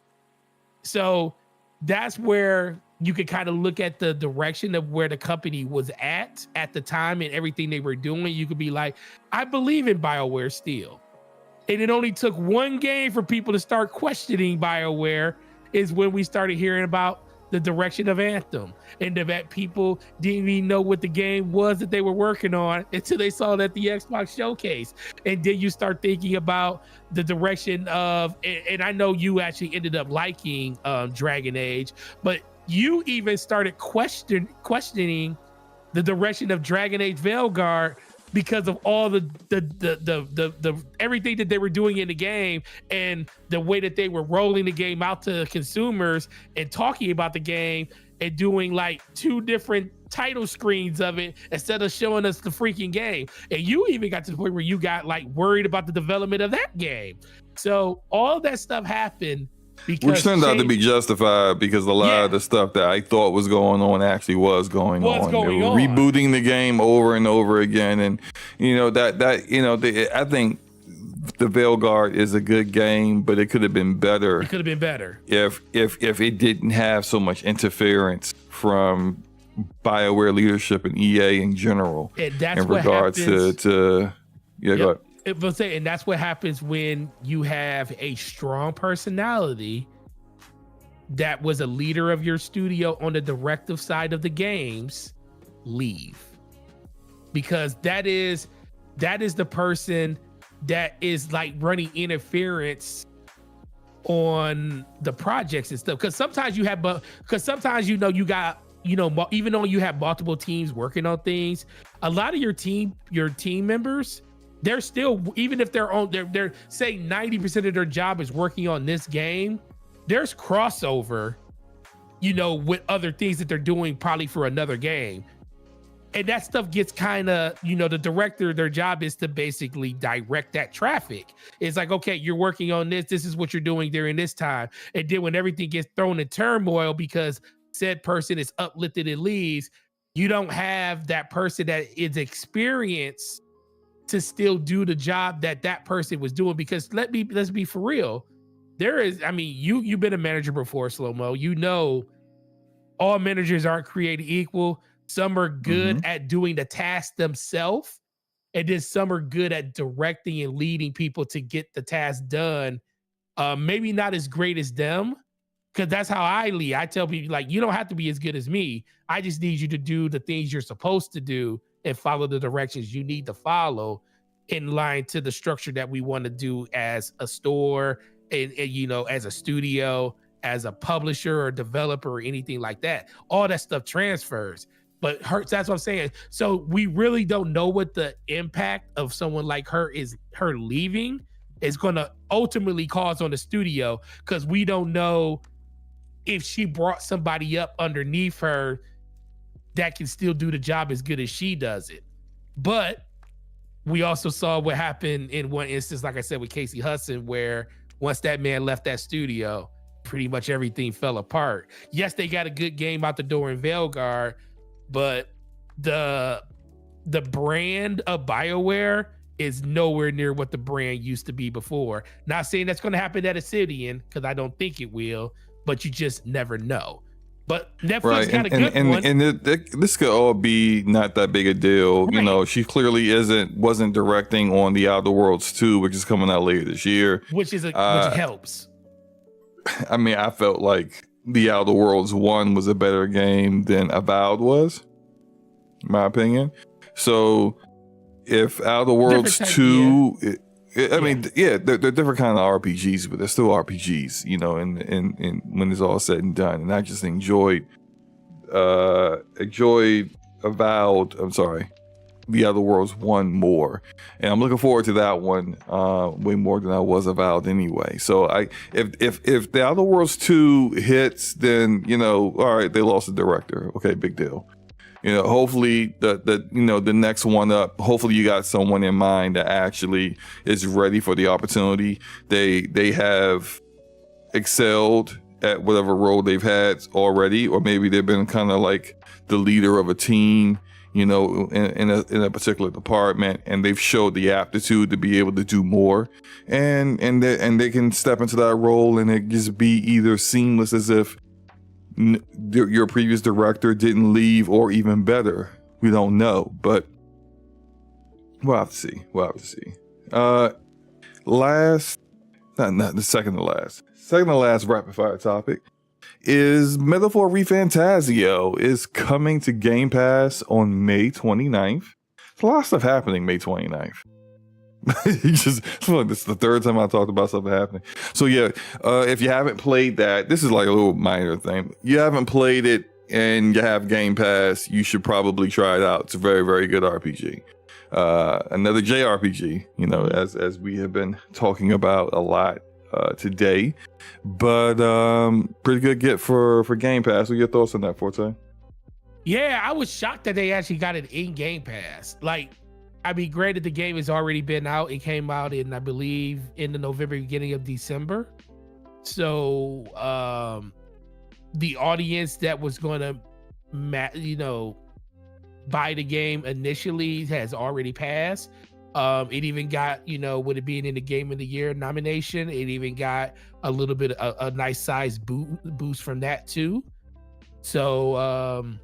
So that's where you could kind of look at the direction of where the company was at the time and everything they were doing. You could be like, I believe in BioWare still. And it only took one game for people to start questioning BioWare, is when we started hearing about the direction of Anthem, and that people didn't even know what the game was that they were working on until they saw it at the Xbox showcase. And then you start thinking about the direction of, and I know you actually ended up liking Dragon Age, but you even started questioning the direction of Dragon Age Veilguard because of all the everything that they were doing in the game and the way that they were rolling the game out to consumers and talking about the game and doing like 2 different title screens of it instead of showing us the freaking game. And you even got to the point where you got like worried about the development of that game. So all that stuff happened. Which turned out to be justified, because a lot of the stuff that I thought was going on actually was going on. They were rebooting the game over and over again, and I think the Veilguard is a good game, but it could have been better. It could have been better if it didn't have so much interference from BioWare leadership and EA in general. And that's in what regards happens. to go ahead. And that's what happens when you have a strong personality that was a leader of your studio on the directive side of the games leave, because that is the person that is like running interference on the projects and stuff. Because sometimes you got, even though you have multiple teams working on things, a lot of your team members, they're still, even if they're say 90% of their job is working on this game, there's crossover, with other things that they're doing probably for another game. And that stuff gets kind of, the director, their job is to basically direct that traffic. It's like, okay, you're working on this. This is what you're doing during this time. And then when everything gets thrown in turmoil because said person is uplifted and leaves, you don't have that person that is experienced to still do the job that person was doing. Because let's be for real. You've been a manager before, SloMo. All managers aren't created equal. Some are good at doing the task themselves, and then some are good at directing and leading people to get the task done. Maybe not as great as them, because that's how I lead. I tell people, like, you don't have to be as good as me. I just need you to do the things you're supposed to do and follow the directions you need to follow in line to the structure that we want to do as a store and as a studio, as a publisher or developer or anything like that. All that stuff transfers. But that's what I'm saying. So we really don't know what the impact of someone like her leaving is going to ultimately cause on the studio, because we don't know if she brought somebody up underneath her that can still do the job as good as she does it. But we also saw what happened in one instance, like I said, with Casey Hudson, where once that man left that studio, pretty much everything fell apart. Yes, they got a good game out the door in Veilguard, but the brand of BioWare is nowhere near what the brand used to be before. Not saying that's going to happen at Obsidian, because I don't think it will, but you just never know. But Netflix got a good one. And this could all be not that big a deal. Right. She clearly wasn't directing on The Outer Worlds 2, which is coming out later this year. Which helps. I felt like The Outer Worlds 1 was a better game than Avowed was, in my opinion. So if Outer Worlds 2, they're different kind of RPGs, but they're still RPGs, and when it's all said and done. And I just enjoyed Avowed, The Outer Worlds 1 more, and I'm looking forward to that one way more than I was Avowed anyway. So if The Outer Worlds 2 hits, then all right, they lost the director. Okay, big deal. Hopefully the next one up, hopefully you got someone in mind that actually is ready for the opportunity. They have excelled at whatever role they've had already, or maybe they've been kind of like the leader of a team, in a particular department, and they've showed the aptitude to be able to do more, and they can step into that role, and it just be either seamless as if your previous director didn't leave, or even better. We don't know, but we'll have to see. Second to last rapid fire topic is Metaphor ReFantazio is coming to Game Pass on May 29th. There's a lot of stuff happening May 29th. This is the third time I talked about something happening. So yeah, if you haven't played that, this is like a little minor thing. You haven't played it and you have Game Pass, you should probably try it out. It's a very, very good RPG. Another JRPG, as we have been talking about a lot today, but pretty good get for Game Pass. What are your thoughts on that, Forte? Yeah, I was shocked that they actually got it in Game Pass. Granted, the game has already been out. It came out in, I believe, in the November, beginning of December. So the audience that was going to, buy the game initially has already passed. It even got, with it being in the Game of the Year nomination, it even got a little bit a nice size boost from that too. So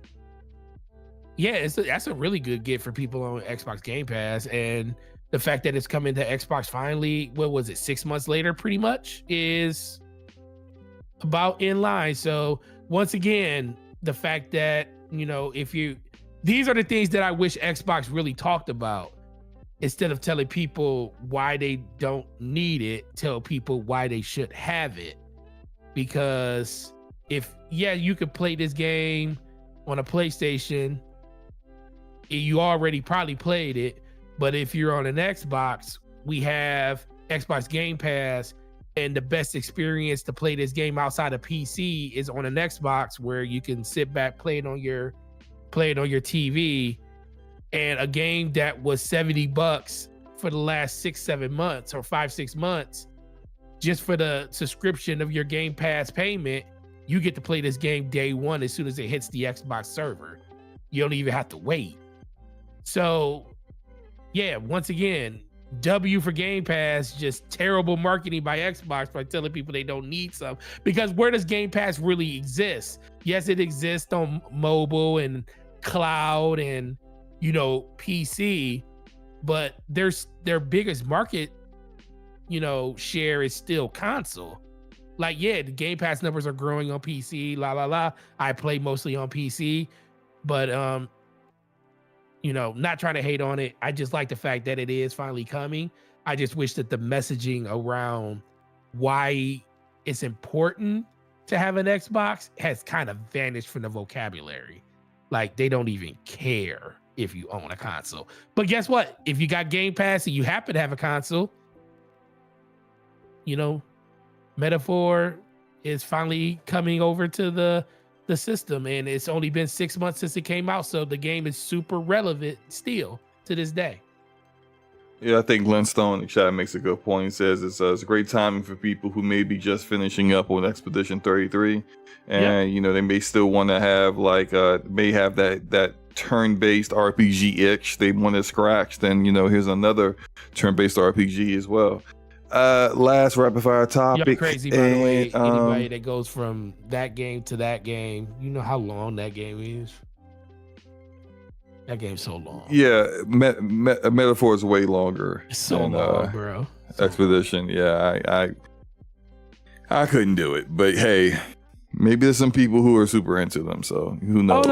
Yeah, that's a really good get for people on Xbox Game Pass, and the fact that it's coming to Xbox finally, what was it, 6 months later, pretty much, is about in line. So once again, the fact that, you know, these are the things that I wish Xbox really talked about. Instead of telling people why they don't need it, tell people why they should have it. Because you could play this game on a PlayStation, you already probably played it, but if you're on an Xbox, we have Xbox Game Pass, and the best experience to play this game outside of PC is on an Xbox, where you can sit back, play it on your TV, and a game that was $70 for the last 6-7 months or 5-6 months, just for the subscription of your Game Pass payment, you get to play this game day one as soon as it hits the Xbox server. You don't even have to wait. So, yeah, once again, W for Game Pass, just terrible marketing by Xbox by telling people they don't need some. Because where does Game Pass really exist? Yes, it exists on mobile and cloud and, you know, PC, but their biggest market, you know, share is still console. Like, yeah, the Game Pass numbers are growing on PC, I play mostly on PC, but you know, not trying to hate on it. I just like the fact that it is finally coming. I just wish that the messaging around why it's important to have an Xbox has kind of vanished from the vocabulary. Like, they don't even care if you own a console. But guess what? If you got Game Pass and you happen to have a console, you know, Metaphor is finally coming over to the system, and it's only been 6 months since it came out, so the game is super relevant still to this day. Yeah, I think Glenn Stone in the chat makes a good point. He says it's a great timing for people who may be just finishing up on Expedition 33, and you know, they may still want to have may have that turn-based RPG itch they want to scratch. Then, you know, here's another turn-based RPG as well. Last rapid fire topic. You're crazy, by the way. Anybody that goes from that game to that game, you know how long that game is? That game's so long. Yeah, Metaphor is way longer. It's so long, bro. Expedition. Yeah, I couldn't do it, but hey, maybe there's some people who are super into them, so who knows?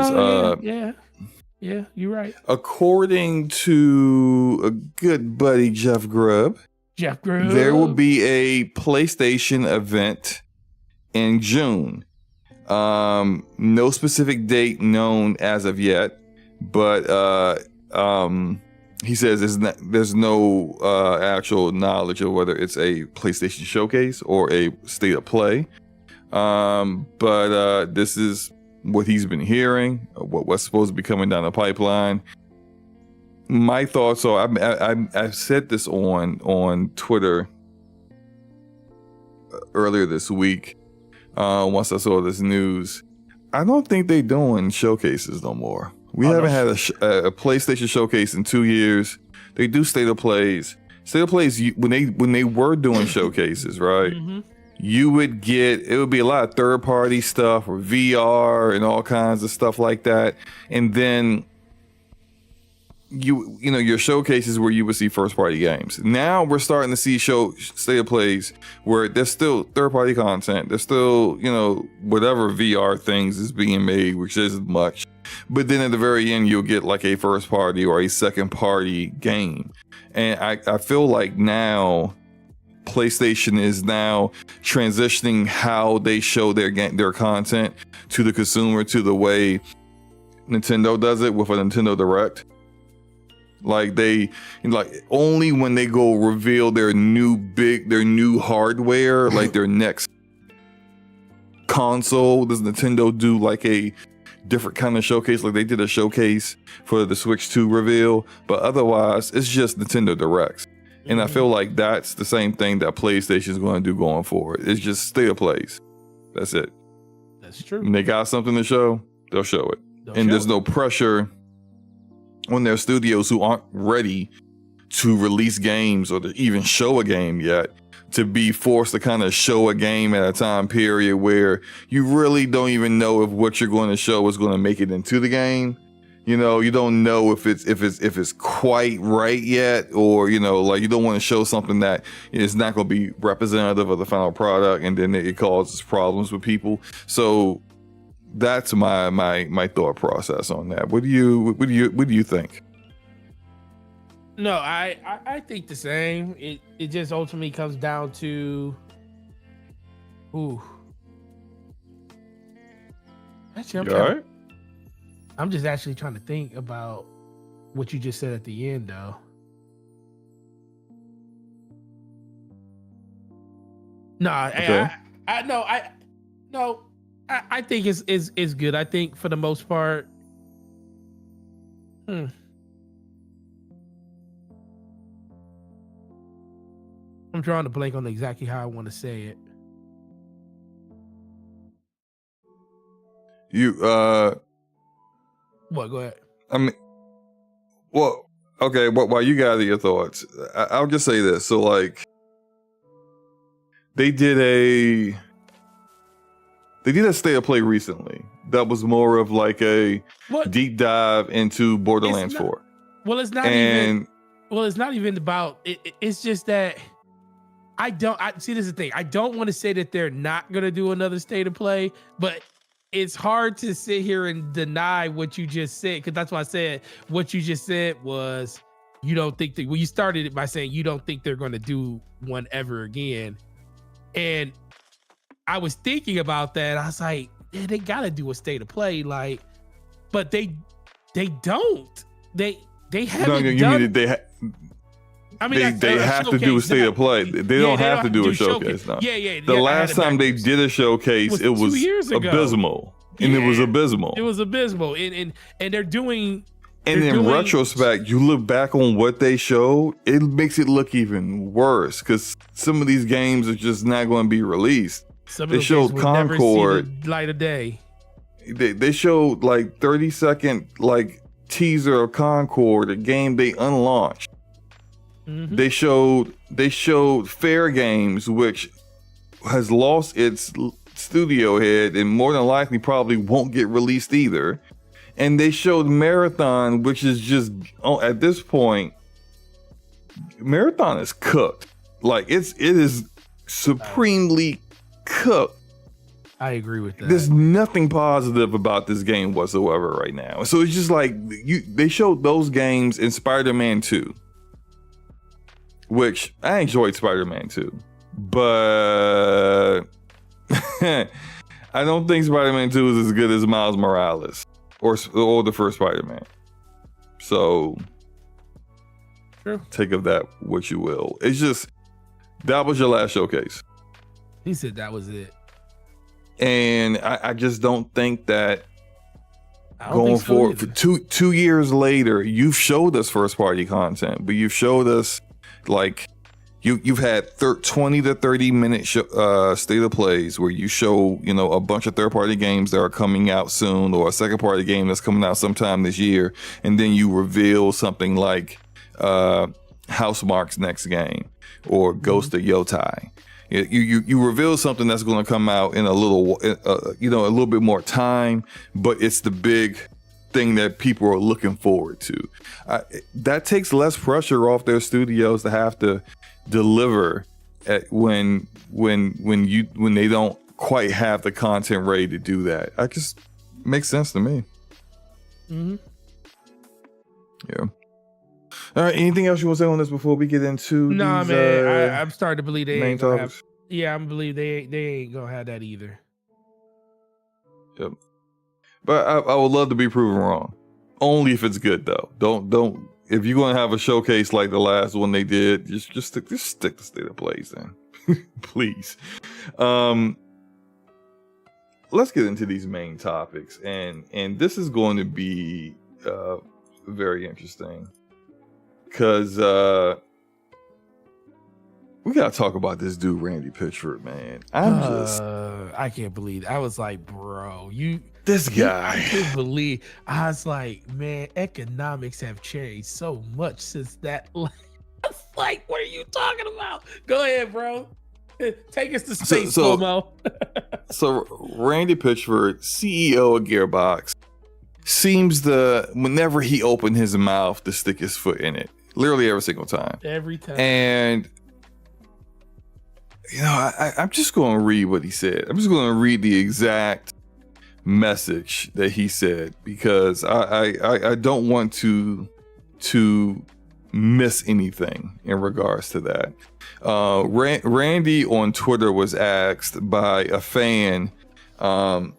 Yeah, you're right. According to a good buddy, Jeff Grubb, there will be a PlayStation event in June. No specific date known as of yet, but he says there's no actual knowledge of whether it's a PlayStation showcase or a state of play. But this is what he's been hearing, what's supposed to be coming down the pipeline. My thoughts are, I said this on Twitter earlier this week. Once I saw this news, I don't think they're doing showcases no more. We haven't had a PlayStation showcase in 2 years. They do state of plays. State of plays, when they were doing showcases, right? Mm-hmm. It would be a lot of third party stuff or VR and all kinds of stuff like that, and then you know your showcases where you would see first party games. Now we're starting to see state of plays where there's still third party content. There's still, you know, whatever VR things is being made, which isn't much. But then at the very end, you'll get like a first party or a second party game. And I feel like now PlayStation is now transitioning how they show their content to the consumer to the way Nintendo does it with a Nintendo Direct. Like only when they go reveal their new hardware, like their next console, does Nintendo do like a different kind of showcase. Like they did a showcase for the Switch 2 reveal, but otherwise it's just Nintendo Directs. And I feel like that's the same thing that PlayStation is going to do going forward. It's just state of plays. That's it. That's true. When they got something to show, they'll show it. There's no pressure on their studios who aren't ready to release games or to even show a game yet, to be forced to kind of show a game at a time period where you really don't even know if what you're going to show is going to make it into the game. you don't know if it's quite right yet, or like you don't want to show something that is not going to be representative of the final product, and then it causes problems with people. So that's my thought process on that. What do you think? No, I think the same. It just ultimately comes down to Actually, all right? I'm just actually trying to think about what you just said at the end, though. No, okay. I think it's good. I think for the most part. I'm drawing a blank on exactly how I want to say it. What? Go ahead. I mean, well, okay. While you gather your thoughts, I'll just say this. So, like, they did a state of play recently that was more of like a deep dive into Borderlands 4. Well, it's not even about it. It's just that see, this is the thing. I don't want to say that they're not going to do another state of play, but it's hard to sit here and deny what you just said, because that's why I said what you just said was you don't think that. Well, you started it by saying you don't think they're going to do one ever again, and I was thinking about that. I was like, yeah, they got to do a state of play, like, but they don't. They haven't done. They have to do a state of play. They don't have to do a showcase now. The last time they did a showcase, it was abysmal. And it was abysmal. It was abysmal. And they're doing. And in retrospect, you look back on what they showed, it makes it look even worse, because some of these games are just not going to be released. They showed Concord. Never see the light of day. They showed like 30-second like teaser of Concord, a game they unlaunched. Mm-hmm. They showed Fair Games, which has lost its studio head and more than likely probably won't get released either. And they showed Marathon, which is just, at this point, Marathon is cooked. Like it is supremely cooked. I agree with that. There's nothing positive about this game whatsoever right now. So it's just like they showed those games in Spider-Man 2. Which I enjoyed Spider-Man 2, but I don't think Spider-Man 2 is as good as Miles Morales or the first Spider-Man. So True. Take of that what you will. It's just that was your last showcase. He said that was it, and I just don't think that going forward for 2 years later, you've showed us first party content, but you've showed us. Like you've had 20 to 30 minute state of plays where you show a bunch of third party games that are coming out soon, or a second party game that's coming out sometime this year, and then you reveal something like Housemarque's next game or Ghost of Yotai. You reveal something that's going to come out in a little bit more time, but it's the big thing that people are looking forward to. That takes less pressure off their studios to have to deliver when they don't quite have the content ready to do that. That just makes sense to me. Mm-hmm. Yeah. All right. Anything else you want to say on this before we get into? No, these, man. I'm starting to believe they main ain't gonna topics? Yeah, I believe they ain't gonna have that either. Yep. But I would love to be proven wrong. Only if it's good, though. Don't. If you're going to have a showcase like the last one they did, just stick to state of plays then, please. Let's get into these main topics, and this is going to be very interesting because we gotta talk about this dude Randy Pitchford, man. I can't believe it. I was like, bro, this guy. I can't believe. I was like, man, economics have changed so much since that. I was like, what are you talking about? Go ahead, bro. Take us to space, SloMo. So Randy Pitchford, CEO of Gearbox, seems to, whenever he opened his mouth, to stick his foot in it. Literally every single time. Every time. And, you know, I'm just going to read what he said. I'm just going to read the exact message that he said, because I don't want to miss anything in regards to that. Randy on Twitter was asked by a fan, and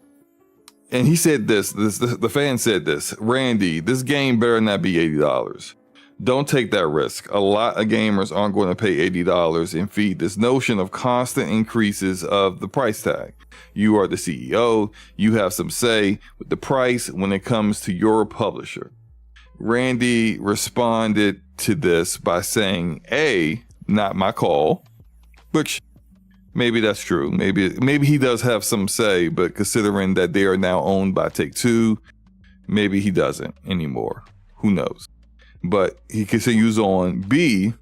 he said this, the fan said this: Randy, this game better not be $80. Don't take that risk. A lot of gamers aren't going to pay $80 and feed this notion of constant increases of the price tag. You are the CEO. You have some say with the price when it comes to your publisher. Randy responded to this by saying, A, not my call, which maybe that's true. Maybe he does have some say, but considering that they are now owned by Take-Two, maybe he doesn't anymore. Who knows? But he continues on. B,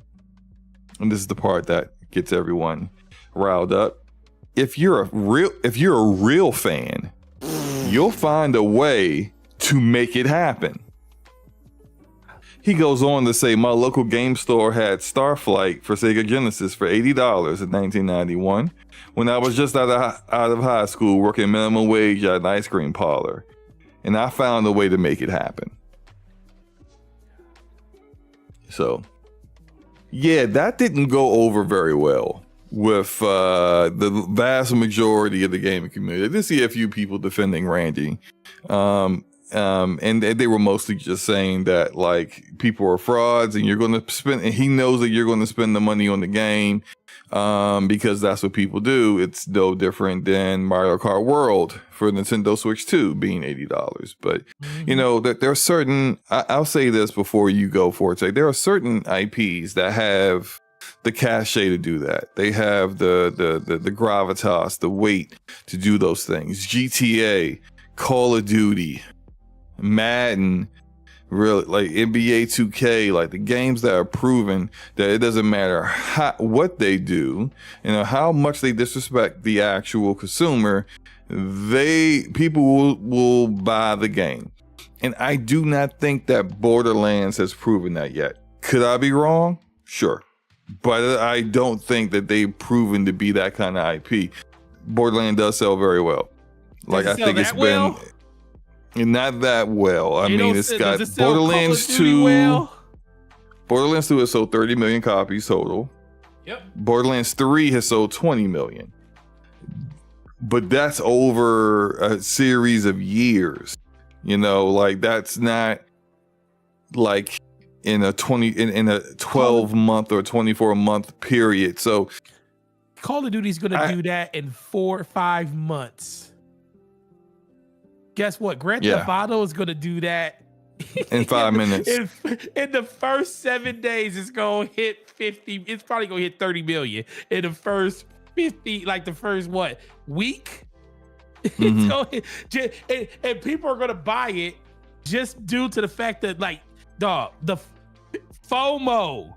and this is the part that gets everyone riled up. If you're a real fan, you'll find a way to make it happen. He goes on to say, my local game store had Starflight for Sega Genesis for $80 in 1991 when I was just out of high school working minimum wage at an ice cream parlor. And I found a way to make it happen. So, yeah, that didn't go over very well with the vast majority of the gaming community. I did see a few people defending Randy. And they were mostly just saying that, like, people are frauds and you're going to spend, and he knows that you're going to spend the money on the game because that's what people do. It's no different than Mario Kart World for Nintendo Switch 2 being $80. But, you know, that there are certain, I'll say this before you go, Forte, there are certain IPs that have the cachet to do that. They have the gravitas, the weight to do those things. GTA, Call of Duty, Madden, really, like NBA 2K, like the games that are proven that it doesn't matter what they do, you know, how much they disrespect the actual consumer, people will buy the game. And I do not think that Borderlands has proven that yet. Could I be wrong? Sure. But I don't think that they've proven to be that kind of IP. Borderlands does sell very well. Like, I think it's been not that well. I mean, it's got Borderlands 2. Well? Borderlands 2 has sold 30 million copies total. Yep. Borderlands 3 has sold 20 million. But that's over a series of years. You know, like, that's not like in a 12 month or 24 month period. So Call of Duty is going to do that in 4 or 5 months. Guess what? Grand Theft Auto is going to do that in 5 minutes. In the first 7 days, it's going to hit 50. It's probably going to hit 30 million in the first 50, like the first week. Mm-hmm. And people are going to buy it just due to the fact that, like, dog, the FOMO.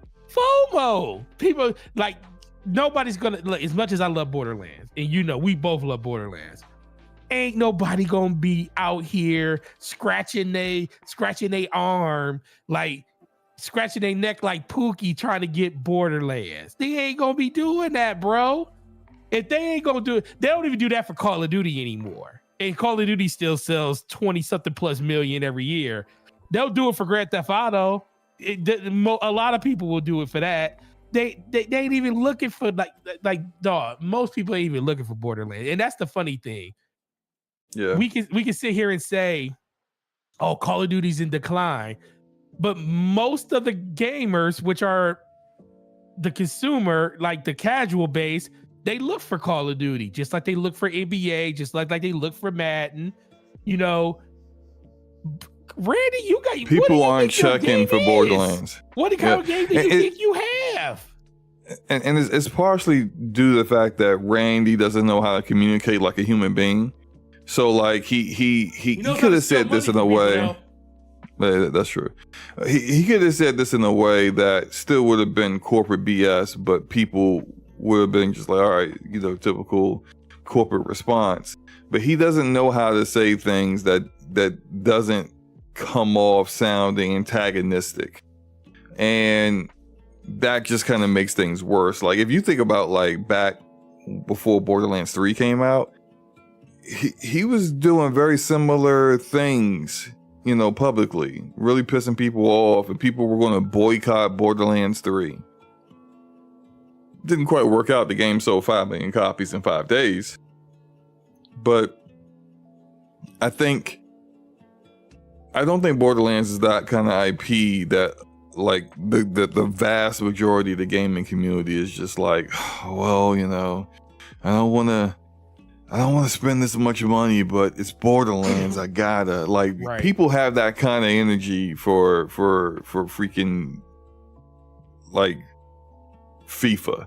People, like, nobody's going to, like, as much as I love Borderlands, and you know, we both love Borderlands, ain't nobody gonna be out here scratching they arm, like scratching their neck like Pookie trying to get Borderlands. They ain't gonna be doing that, bro. If they ain't gonna do it, they don't even do that for Call of Duty anymore. And Call of Duty still sells 20 something plus million every year. They'll do it for Grand Theft Auto. A lot of people will do it for that. They ain't even looking for like dog. Most people ain't even looking for Borderlands, and that's the funny thing. Yeah, we can sit here and say, "Oh, Call of Duty's in decline," but most of the gamers, which are the consumer, like the casual base, they look for Call of Duty just like they look for NBA, just like they look for Madden. You know, Randy, you got people aren't checking for Borderlands. What kind of game do you think you have? And it's partially due to the fact that Randy doesn't know how to communicate like a human being. So, like, he could have said this in a way. That's true. He could have said this in a way that still would have been corporate BS, but people would have been just like, all right, you know, typical corporate response. But he doesn't know how to say things that doesn't come off sounding antagonistic. And that just kind of makes things worse. Like, if you think about, like, back before Borderlands 3 came out, he was doing very similar things, you know, publicly, really pissing people off, and people were going to boycott Borderlands 3. Didn't quite work out. The game sold 5 million copies in 5 days. But I don't think Borderlands is that kind of IP that, like, the vast majority of the gaming community is just like, oh, well, you know, I don't want to spend this much money, but it's Borderlands. I gotta, like, right. People have that kind of energy for freaking, like, FIFA,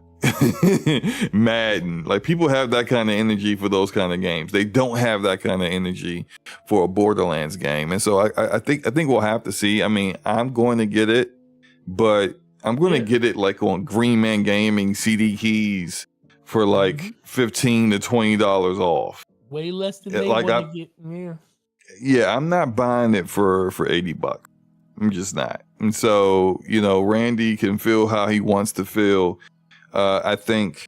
Madden. Like, people have that kind of energy for those kind of games. They don't have that kind of energy for a Borderlands game. And so I think we'll have to see. I mean, I'm going to get it, but I'm going to get it like on Green Man Gaming CD keys for like $15 to $20 off. Way less than they like want to get. Yeah. Yeah, I'm not buying it for $80. I'm just not. And so, you know, Randy can feel how he wants to feel. I think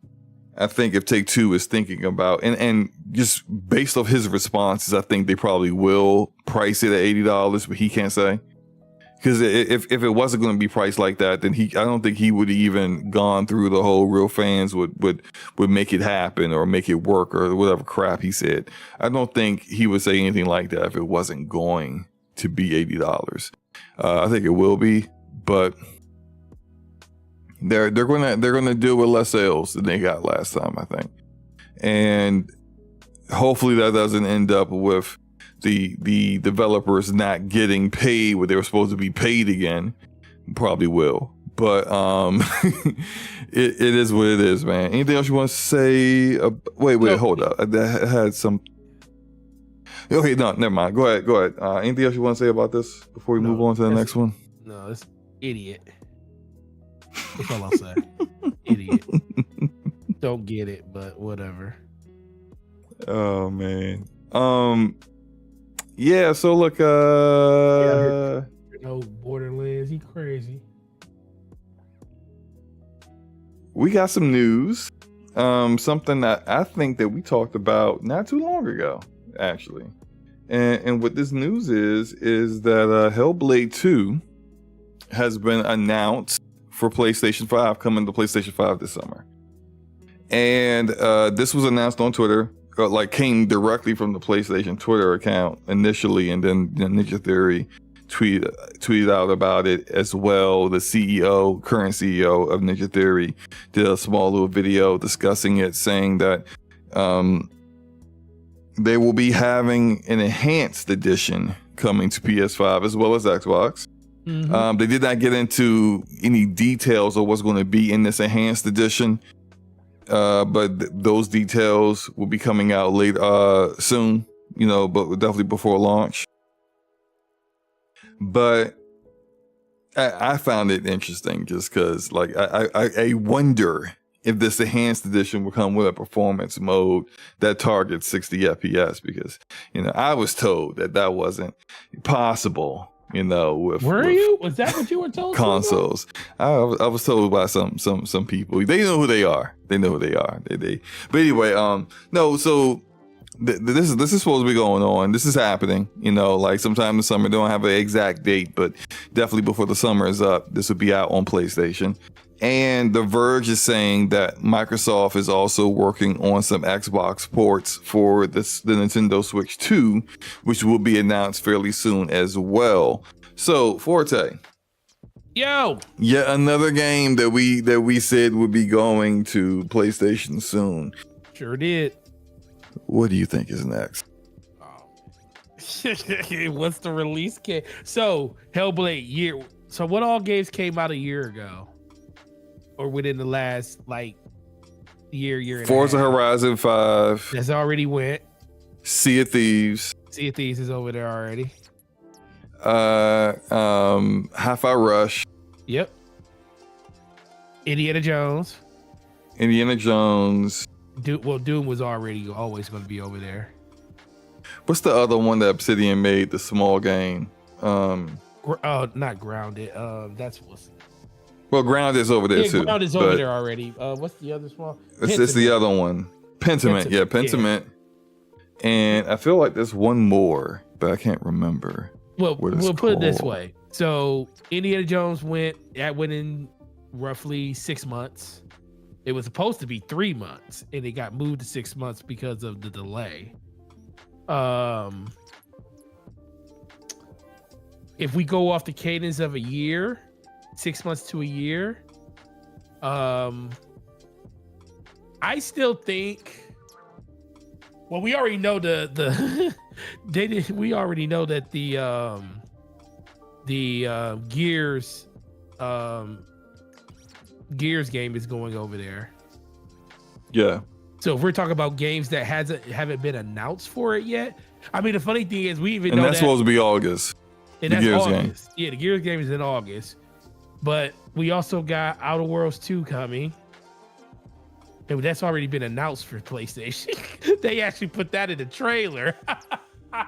if Take-Two is thinking about, and just based off his responses, I think they probably will price it at $80, but he can't say. Because if it wasn't going to be priced like that, then I don't think he would have even gone through the whole real fans would make it happen or make it work or whatever crap he said. I don't think he would say anything like that if it wasn't going to be $80. I think it will be, but they're gonna deal with less sales than they got last time, I think, and hopefully that doesn't end up with the developers not getting paid what they were supposed to be paid again. Probably will, but it is what it is, man. Anything else you want to say? Wait, hold up. I had some. Okay, no, never mind. Go ahead. Anything else you want to say about this before we move on to the next one? No, it's idiot. That's all I'll say. Idiot. Don't get it, but whatever. Oh man. Yeah, so look, no Borderlands, he crazy. We got some news. Something that I think that we talked about not too long ago, actually. And what this news is that Hellblade 2 has been announced for PlayStation 5, coming to PlayStation 5 this summer. And this was announced on Twitter. Came directly from the PlayStation Twitter account initially, and then Ninja Theory tweeted out about it as well. The current CEO of Ninja Theory, did a small little video discussing it, saying that they will be having an enhanced edition coming to PS5 as well as Xbox. Mm-hmm. They did not get into any details of what's going to be in this enhanced edition. But those details will be coming out soon, you know, but definitely before launch. But I found it interesting just because, like, I wonder if this enhanced edition will come with a performance mode that targets 60 FPS, because, you know, I was told that wasn't possible. You know, was that what you were told? Consoles. I was told by some people. They know who they are. But anyway, no. So this is supposed to be going on. This is happening. You know, like sometime this summer. Don't have an exact date, but definitely before the summer is up, this will be out on PlayStation. And The Verge is saying that Microsoft is also working on some Xbox ports for the Nintendo Switch 2, which will be announced fairly soon as well. So, Forte. Yo! Yet another game that we said would be going to PlayStation soon. Sure did. What do you think is next? What's the release game? So, Hellblade year. So, what all games came out a year ago? Or within the last year and a half? Forza Horizon 5. That's already went. Sea of Thieves. Sea of Thieves is over there already. Hi-Fi Rush. Yep. Indiana Jones. Doom was always going to be over there. What's the other one that Obsidian made? The small game. Not Grounded. That's what's. Well, Grounded is over there too. Grounded is over there already. What's the other small? It's the other one. Pentiment. Yeah, Pentiment. Yeah. And I feel like there's one more, but I can't remember. Well, we'll put it this way. So Indiana Jones went in roughly 6 months. It was supposed to be 3 months, and it got moved to 6 months because of the delay. If we go off the cadence of a year, 6 months to a year, I still think. Well, we already know we already know that the Gears game is going over there. Yeah. So if we're talking about games that haven't been announced for it yet, I mean the funny thing is we even and know that's supposed to be August. And that's Gears August. Game. Yeah, the Gears game is in August. But we also got Outer Worlds 2 coming. And that's already been announced for PlayStation. They actually put that in the trailer.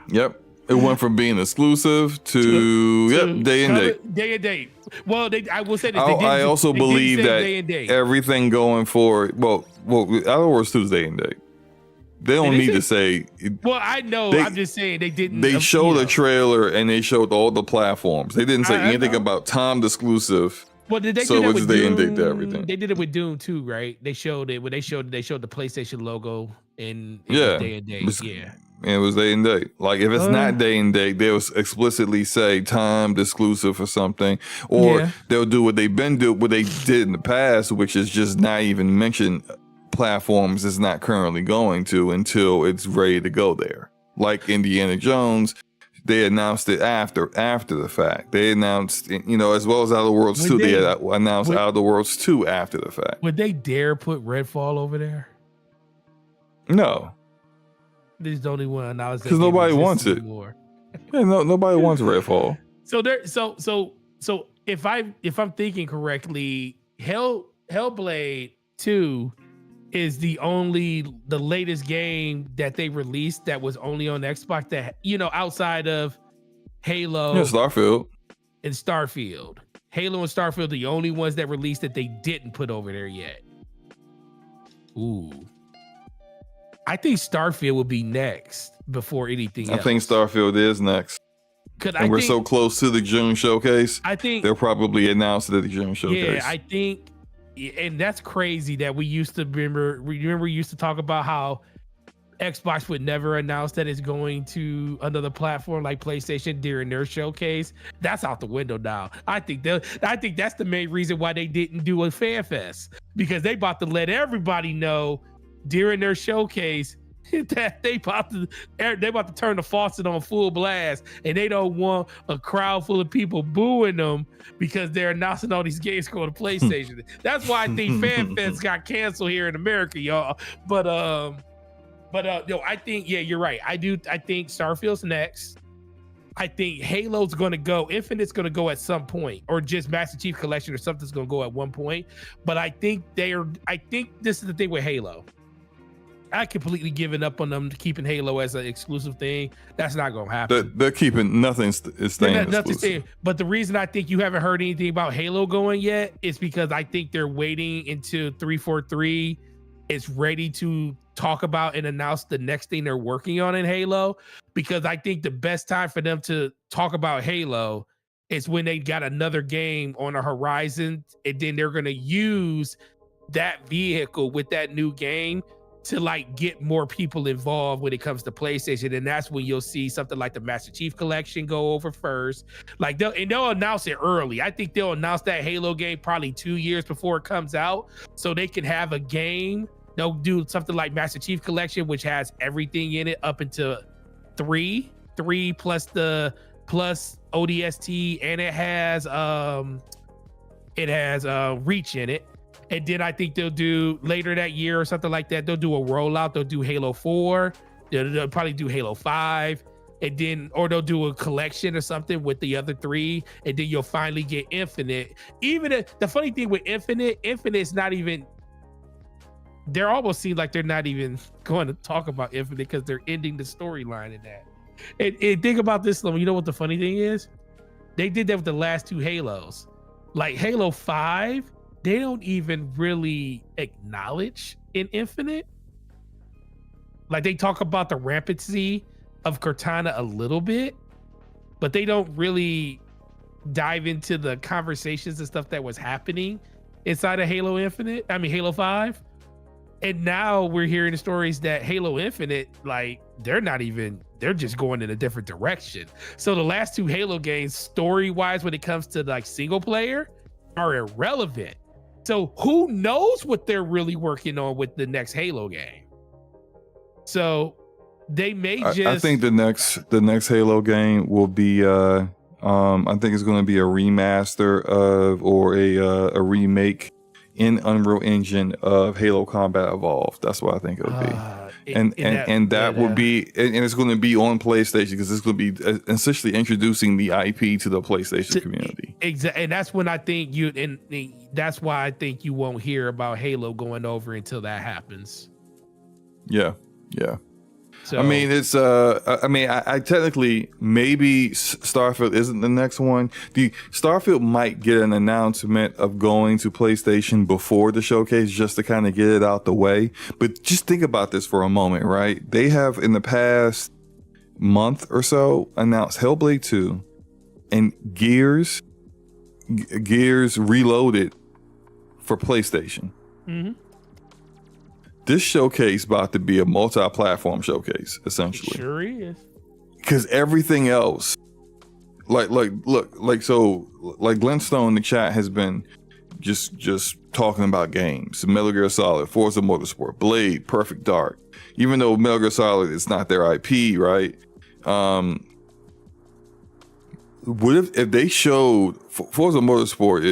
Yep. It went from being exclusive to day and date. Day and date. Well, I will say this. I also believe that everything going forward. Well, Outer Worlds 2 is day and date. They don't need to say. Well, I know. I'm just saying they didn't. They showed a trailer and they showed all the platforms. They didn't say anything about timed exclusive. Well, did they do that with Doom? They did it with Doom too, right? They showed it when they showed the PlayStation logo in day and date. Yeah. It was day and date. Like if it's not day and date, they'll explicitly say timed exclusive or something, or they'll do what they did in the past, which is just not even mention platforms it's not currently going to until it's ready to go there. Like Indiana Jones, they announced it after the fact. They announced, as well as Outer Worlds 2, they announced Outer Worlds 2 after the fact. Would they dare put Redfall over there? No. They just don't even want to announce because nobody wants it. Yeah, nobody wants Redfall. So if I'm thinking correctly, Hellblade 2 is the latest game that they released that was only on Xbox that outside of Halo, Starfield. And Starfield. Halo and Starfield, the only ones that released that they didn't put over there yet. Ooh. I think Starfield will be next before anything else. I think Starfield is next. And we're so close to the June showcase. I think they'll probably announce it at the June showcase. Yeah, I think, and that's crazy that we used to we used to talk about how Xbox would never announce that it's going to another platform like PlayStation during their showcase. That's out the window now. I think that's the main reason why they didn't do a fan fest, because they about to let everybody know during their showcase that they about to turn the faucet on full blast, and they don't want a crowd full of people booing them because they're announcing all these games going to PlayStation. That's why I think Fan Fest got canceled here in America, y'all. But I think you're right. I think Starfield's next. I think Halo's gonna go. Infinite's gonna go at some point, or just Master Chief Collection or something's gonna go at one point. But I think this is the thing with Halo. I completely given up on them keeping Halo as an exclusive thing. That's not going to happen. They're keeping nothing staying exclusive. But the reason I think you haven't heard anything about Halo going yet is because I think they're waiting until 343 is ready to talk about and announce the next thing they're working on in Halo. Because I think the best time for them to talk about Halo is when they got another game on the horizon, and then they're going to use that vehicle with that new game to get more people involved when it comes to PlayStation. And that's when you'll see something like the Master Chief Collection go over first. They'll announce it early. I think they'll announce that Halo game probably 2 years before it comes out, so they can have a game. They'll do something like Master Chief Collection, which has everything in it up into 3 plus ODST, and it has Reach in it. And then I think they'll do later that year or something like that. They'll do a rollout. They'll do Halo 4. They'll probably do Halo 5. And then, or they'll do a collection or something with the other 3. And then you'll finally get Infinite. The funny thing with Infinite's not even, they almost seem like they're not even going to talk about Infinite because they're ending the storyline in that. And think about this, you know what the funny thing is? They did that with the last 2 Halos. Like Halo 5, they don't even really acknowledge in Infinite. Like they talk about the rampancy of Cortana a little bit, but they don't really dive into the conversations and stuff that was happening inside of Halo 5. And now we're hearing the stories that Halo Infinite, like they're just going in a different direction. So the last 2 Halo games, story-wise, when it comes to like single player, are irrelevant. So who knows what they're really working on with the next Halo game? So they may just. I think the next Halo game will be. I think it's going to be a remaster of or a remake in Unreal Engine of Halo Combat Evolved. That's what I think it would be. And that will be, and it's going to be on PlayStation because it's going to be essentially introducing the IP to the PlayStation community. Exactly, and that's when I think that's why I think you won't hear about Halo going over until that happens. Yeah. So, I mean, it's I technically maybe Starfield isn't the next one. The Starfield might get an announcement of going to PlayStation before the showcase just to kind of get it out the way. But just think about this for a moment, right? They have in the past month or so announced Hellblade 2 and Gears Reloaded for PlayStation. Mm-hmm. This showcase about to be a multi-platform showcase, essentially. Sure is. Because everything else, like Glintstone in the chat has been just talking about games. Metal Gear Solid, Forza Motorsport, Blade, Perfect Dark. Even though Metal Gear Solid is not their IP, right? What if they showed Forza Motorsport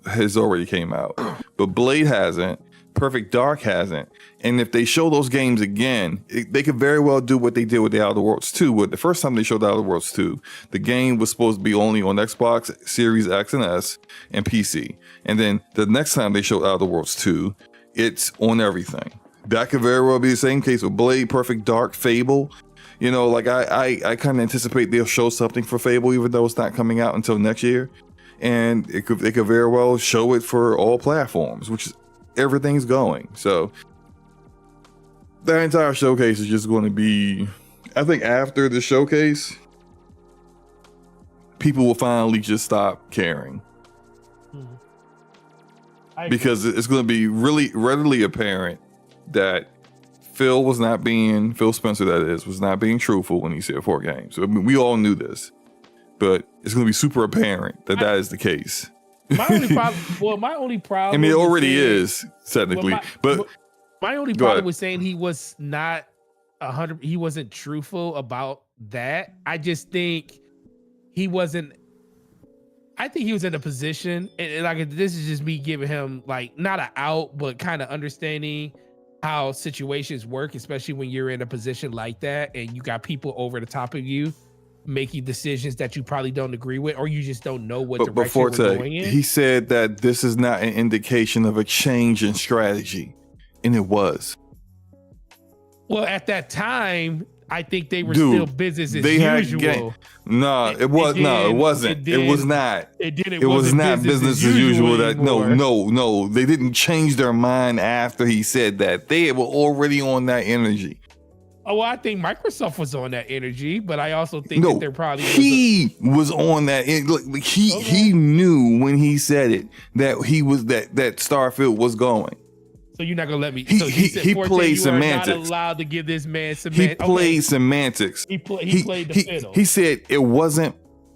has already came out, but Blade hasn't. Perfect Dark hasn't. And if they show those games again, they could very well do what they did with the Outer Worlds 2. With the first time they showed the Outer Worlds 2, the game was supposed to be only on Xbox Series X and S and PC. And then the next time they showed Outer Worlds 2, it's on everything. That could very well be the same case with Blade, Perfect Dark, Fable. You know, like I kind of anticipate they'll show something for Fable, even though it's not coming out until next year. And they could very well show it for all platforms, which is everything's going. So that entire showcase is just going to be, I think after the showcase, people will finally just stop caring. Because it's going to be really readily apparent that Phil Spencer, that is, was not being truthful when he said 4 games. So, I mean, we all knew this, but it's going to be super apparent that is the case. My only problem. I mean, it already is technically, but my only problem was saying he was not 100. He wasn't truthful about that. I just think he wasn't. I think he was in a position, and like this is just me giving him like not an out, but kind of understanding how situations work, especially when you're in a position like that and you got people over the top of you making decisions that you probably don't agree with, or you just don't know what direction we're going in. He said that this is not an indication of a change in strategy, and it was. Well, at that time, I think they were still business as usual. It wasn't. It was not. It was not business as usual. No. They didn't change their mind after he said that. They were already on that energy. Oh, well, I think Microsoft was on that energy, but I also think that they're probably was on that. He knew when he said it that that Starfield was going. So you're not gonna let me. He played semantics. Not allowed to give this man semantics. He played semantics. He played the fiddle. He said it wasn't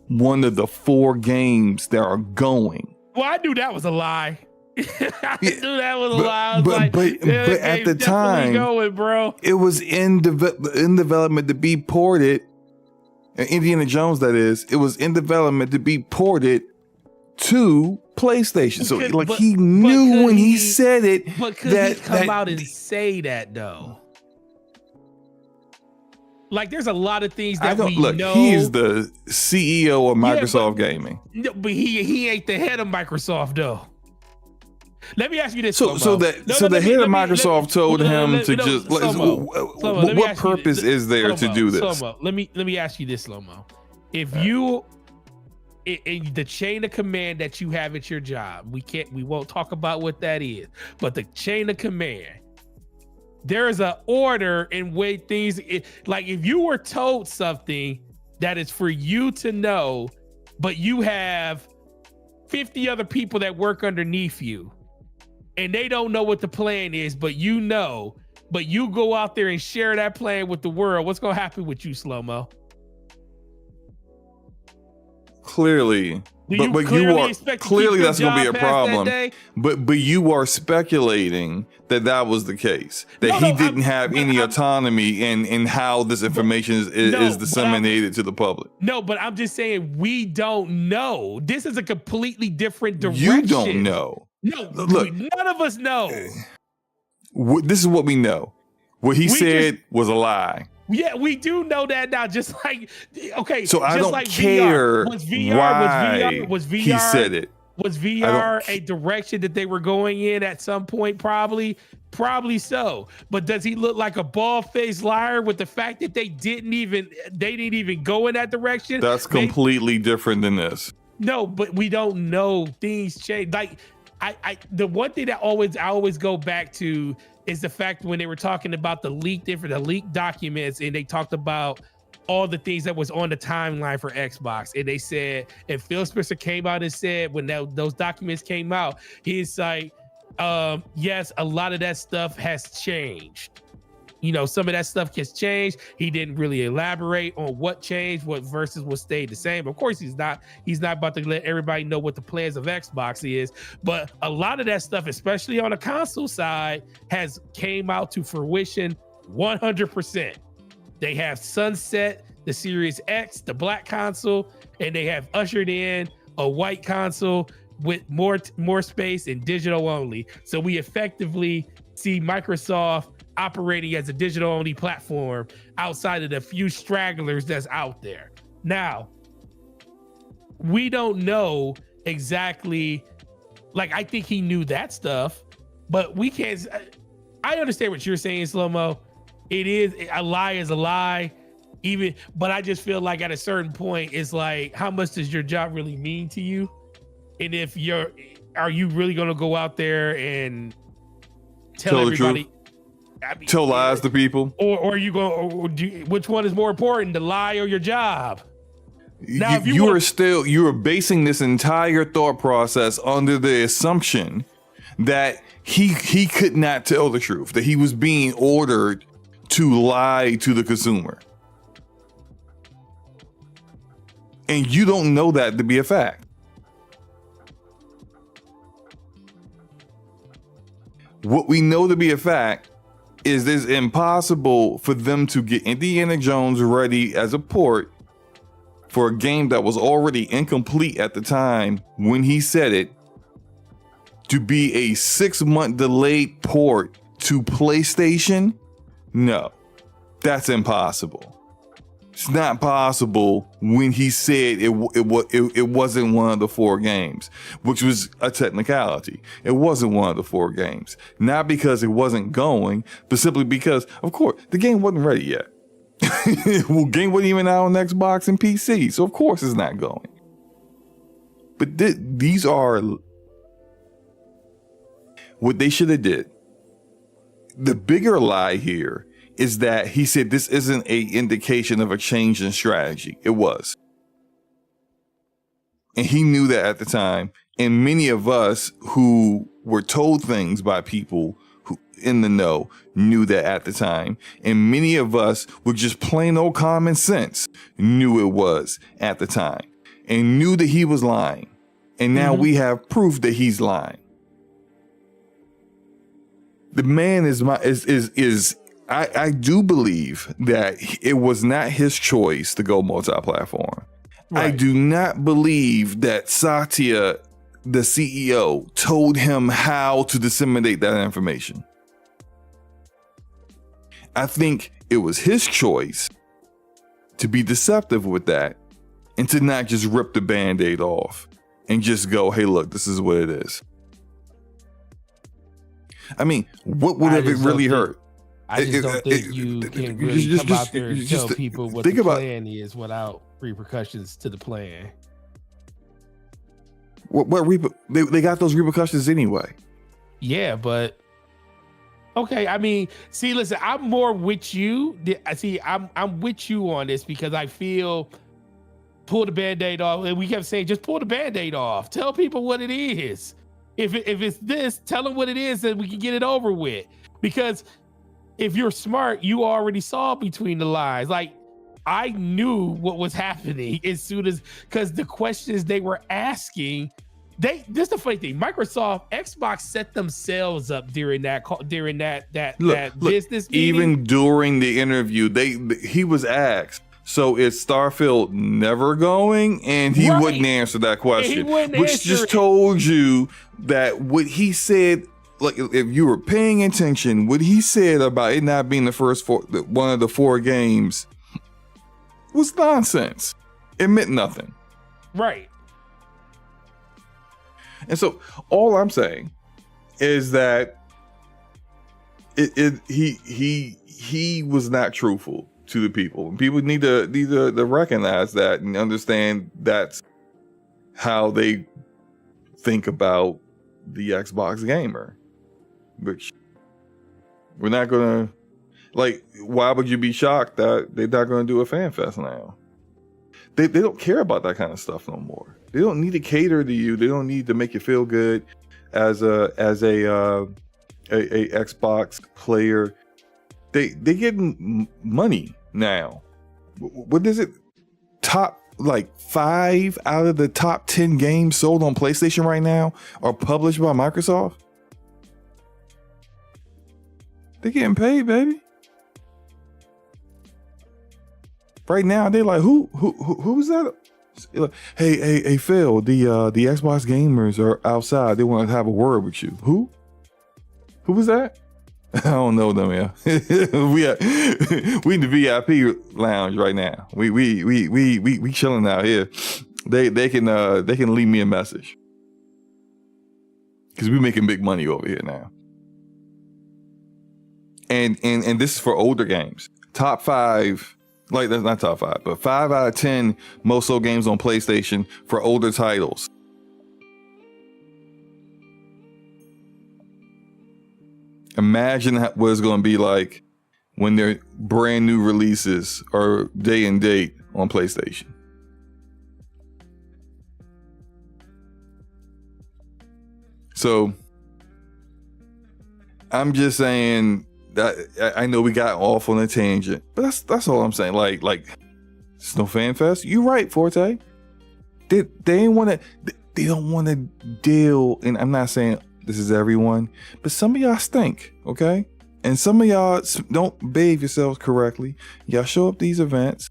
one of the 4 games that are going. Well, I knew that was a lie. I knew that was a lie. But at the time, going, bro. It was in development to be ported. Indiana Jones, that is. It was in development to be ported to PlayStation. So he knew when he said it. But could he come out and say that though? Like, there's a lot of things that we know. He is the CEO of Microsoft Gaming. But he ain't the head of Microsoft though. Let me ask you this. The head of Microsoft told him to just. What purpose is there to do this? Slomo, let me ask you this, Slomo. If you the chain of command that you have at your job. We won't talk about what that is, but the chain of command. There is an order in way things, like if you were told something that is for you to know, but you have 50 other people that work underneath you and they don't know what the plan is, but you know, but you go out there and share that plan with the world, what's going to happen with you, SloMo? Clearly. But you are clearly that's going to be a problem. But you are speculating that was the case, that he didn't have any autonomy in how this information is disseminated to the public. No, but I'm just saying we don't know. This is a completely different direction. You don't know. No, look, none of us know. This is what we know. What he said was a lie. Yeah, we do know that now. Just like, okay, so I just don't like care VR, was VR, he said it. Was VR a direction that they were going in at some point? Probably so. But does he look like a bald-faced liar with the fact that they didn't even go in that direction? That's completely different than this. No, but we don't know. Things change. Like the one thing that I always go back to is the fact when they were talking about the leaked documents, and they talked about all the things that was on the timeline for Xbox. And they said, and Phil Spencer came out and said, when those documents came out, he's like, yes, a lot of that stuff has changed. You know, some of that stuff gets changed. He didn't really elaborate on what changed, what versus what stayed the same. Of course, he's not about to let everybody know what the plans of Xbox is. But a lot of that stuff, especially on the console side, has came out to fruition 100%. They have sunset the Series X, the black console, and they have ushered in a white console with more space and digital only. So we effectively see Microsoft operating as a digital only platform outside of the few stragglers that's out there. Now, we don't know exactly, like, I think he knew that stuff, but we can't. I understand what you're saying, SloMo. It is a lie, but I just feel like at a certain point, it's like, how much does your job really mean to you? And are you really going to go out there and tell everybody? Tell lies to people, or are you going? Which one is more important, the lie or your job? Now, you are basing this entire thought process under the assumption that he could not tell the truth, that he was being ordered to lie to the consumer, and you don't know that to be a fact. What we know to be a fact is it's impossible for them to get Indiana Jones ready as a port for a game that was already incomplete at the time when he said it, to be a 6-month delayed port to PlayStation. No, that's impossible. It's not possible when he said it wasn't one of the 4 games, which was a technicality. It wasn't one of the 4 games. Not because it wasn't going, but simply because, of course, the game wasn't ready yet. The game wasn't even out on Xbox and PC, so of course it's not going. But these are what they should have did. The bigger lie here is that he said this isn't a indication of a change in strategy. It was. And he knew that at the time. And many of us who were told things by people who in the know knew that at the time. And many of us with just plain old common sense knew it was at the time and knew that he was lying. And now we have proof that he's lying. The man I do believe that it was not his choice to go multi-platform. Right. I do not believe that Satya, the CEO, told him how to disseminate that information. I think it was his choice to be deceptive with that and to not just rip the Band-Aid off and just go, hey, look, this is what it is. I mean, what would have it really hurt? I just don't think you can really come out there and tell people what the plan is without repercussions to the plan. They got those repercussions anyway. Yeah, but okay. I mean, see, listen, I'm more with you. I'm with you on this because I feel pull the Band-Aid off. And we kept saying, just pull the Band-Aid off. Tell people what it is. If it's this, tell them what it is and we can get it over with. Because if you're smart, you already saw between the lines. Like, I knew what was happening as soon as, because the questions they were asking, this is the funny thing. Microsoft, Xbox set themselves up during that business meeting. Even during the interview, he was asked, so is Starfield never going? And he wouldn't answer that question, which just told you that what he said, like if you were paying attention, what he said about it not being the first one of the 4 games was nonsense. It meant nothing. Right. And so all I'm saying is that he was not truthful to the people. And people need to recognize that and understand that's how they think about the Xbox gamer. Which we're not gonna, like, why would you be shocked that they're not gonna do a fan fest now? They don't care about that kind of stuff no more. They don't need to cater to you. They don't need to make you feel good as a Xbox player. They getting money now. What is it? Top like 5 out of the top 10 games sold on PlayStation right now are published by Microsoft. They're getting paid, baby. Right now, they're like, who's that? Hey, Phil, the Xbox gamers are outside. They want to have a word with you. Who was that? I don't know them, yeah. we in the VIP lounge right now. We chilling out here. They can leave me a message because we making big money over here now. And this is for older games. Top 5. Like, that's not top 5, but 5 out of 10 most sold games on PlayStation for older titles. Imagine what it's going to be like when their brand new releases are day and date on PlayStation. So, I'm just saying that I know we got off on a tangent, but that's all I'm saying. Like it's no fan fest. You're right, Forte. They don't want to deal, and I'm not saying this is everyone, but some of y'all stink, okay? And some of y'all don't behave yourselves correctly. Y'all show up these events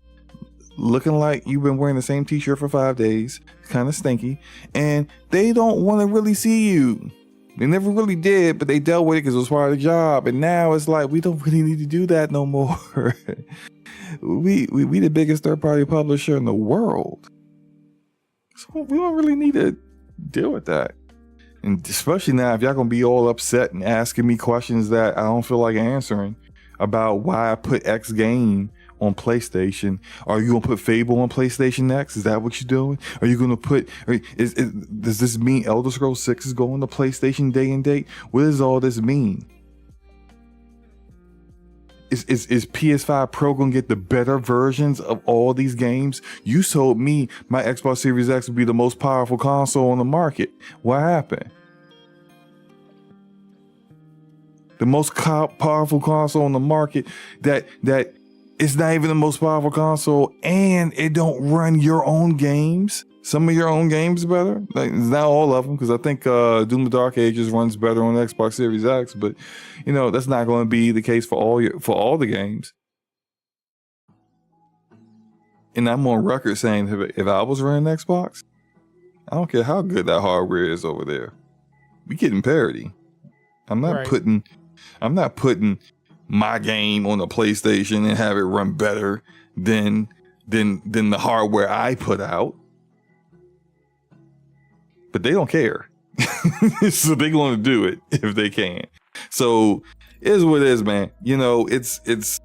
looking like you've been wearing the same t-shirt for 5 days, kind of stinky, and they don't want to really see you. They never really did, but they dealt with it because it was part of the job. And now it's like, we don't really need to do that no more. we the biggest third-party publisher in the world. So we don't really need to deal with that. And especially now, if y'all going to be all upset and asking me questions that I don't feel like answering about why I put X game on PlayStation. Are you gonna put Fable on PlayStation next? Is that what you're doing? Are you gonna put? Does this mean Elder Scrolls 6 is going to PlayStation day and date? What does all this mean? Is PS5 Pro gonna get the better versions of all these games? You told me my Xbox Series X would be the most powerful console on the market. What happened? The most powerful console on the market that it's not even the most powerful console, and it don't run your own games. Some of your own games better. Like, not all of them, because I think Doom the Dark Ages runs better on Xbox Series X, but that's not going to be the case for all the games. And I'm on record saying if I was running Xbox, I don't care how good that hardware is over there. We getting parity. I'm not putting my game on the PlayStation and have it run better than the hardware I put out. But they don't care. So they're going to do it if they can. So it is what it is, man. It's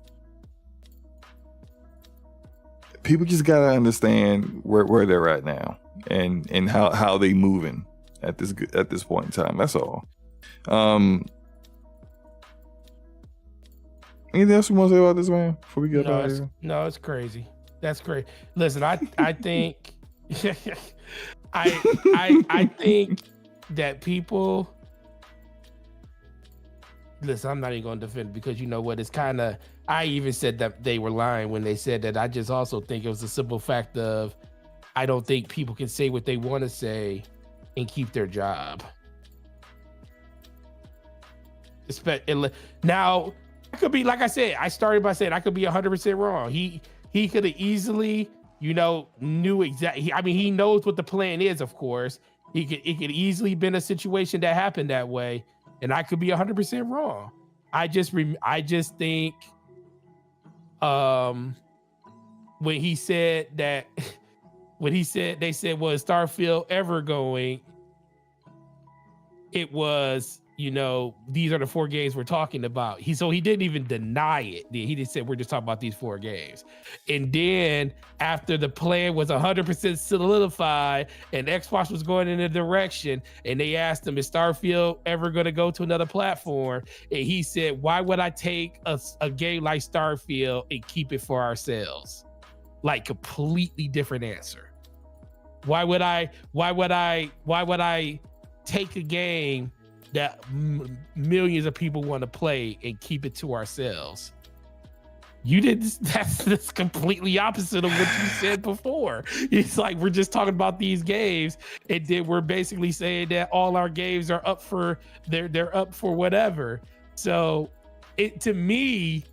people just got to understand where they're at now. and how they moving at this point in time. That's all. Anything else you want to say about this, man? Before we get out of here? No, it's crazy. That's crazy. Listen, I think I think that people. Listen, I'm not even going to defend it because you know what? It's kind of. I even said that they were lying when they said that. I just also think it was a simple fact of I don't think people can say what they want to say and keep their job. Now, I could be, like I said, I started by saying I could be 100% wrong. He could have easily, knew exactly. I mean, he knows what the plan is, of course. It could easily been a situation that happened that way, and I could be 100% wrong. I just think when he said that they said, was Starfield ever going, it was, these are the 4 games we're talking about. He didn't even deny it. He just said, we're just talking about these 4 games. And then after the plan was 100% solidified and Xbox was going in a direction, and they asked him, is Starfield ever going to go to another platform? And he said, why would I take a game like Starfield and keep it for ourselves? Like, completely different answer. Why would I take a game that millions of people want to play and keep it to ourselves? That's completely opposite of what you said before. It's like, we're just talking about these games, and then we're basically saying that all our games are up for they're up for whatever. So to me,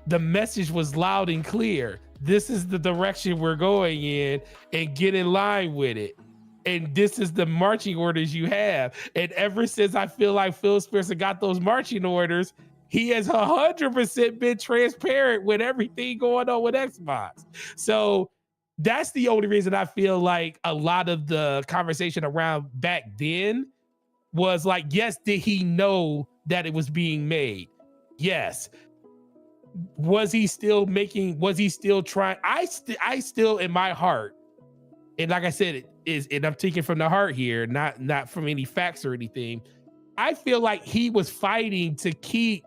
the message was loud and clear. This is the direction we're going in, and get in line with it. And this is the marching orders you have. And ever since I feel like Phil Spencer got those marching orders, he has 100% been transparent with everything going on with Xbox. So that's the only reason I feel like a lot of the conversation around back then was like, yes, did he know that it was being made? Yes. Was he still trying? I still in my heart, and like I said, and I'm taking from the heart here, not from any facts or anything. I feel like he was fighting to keep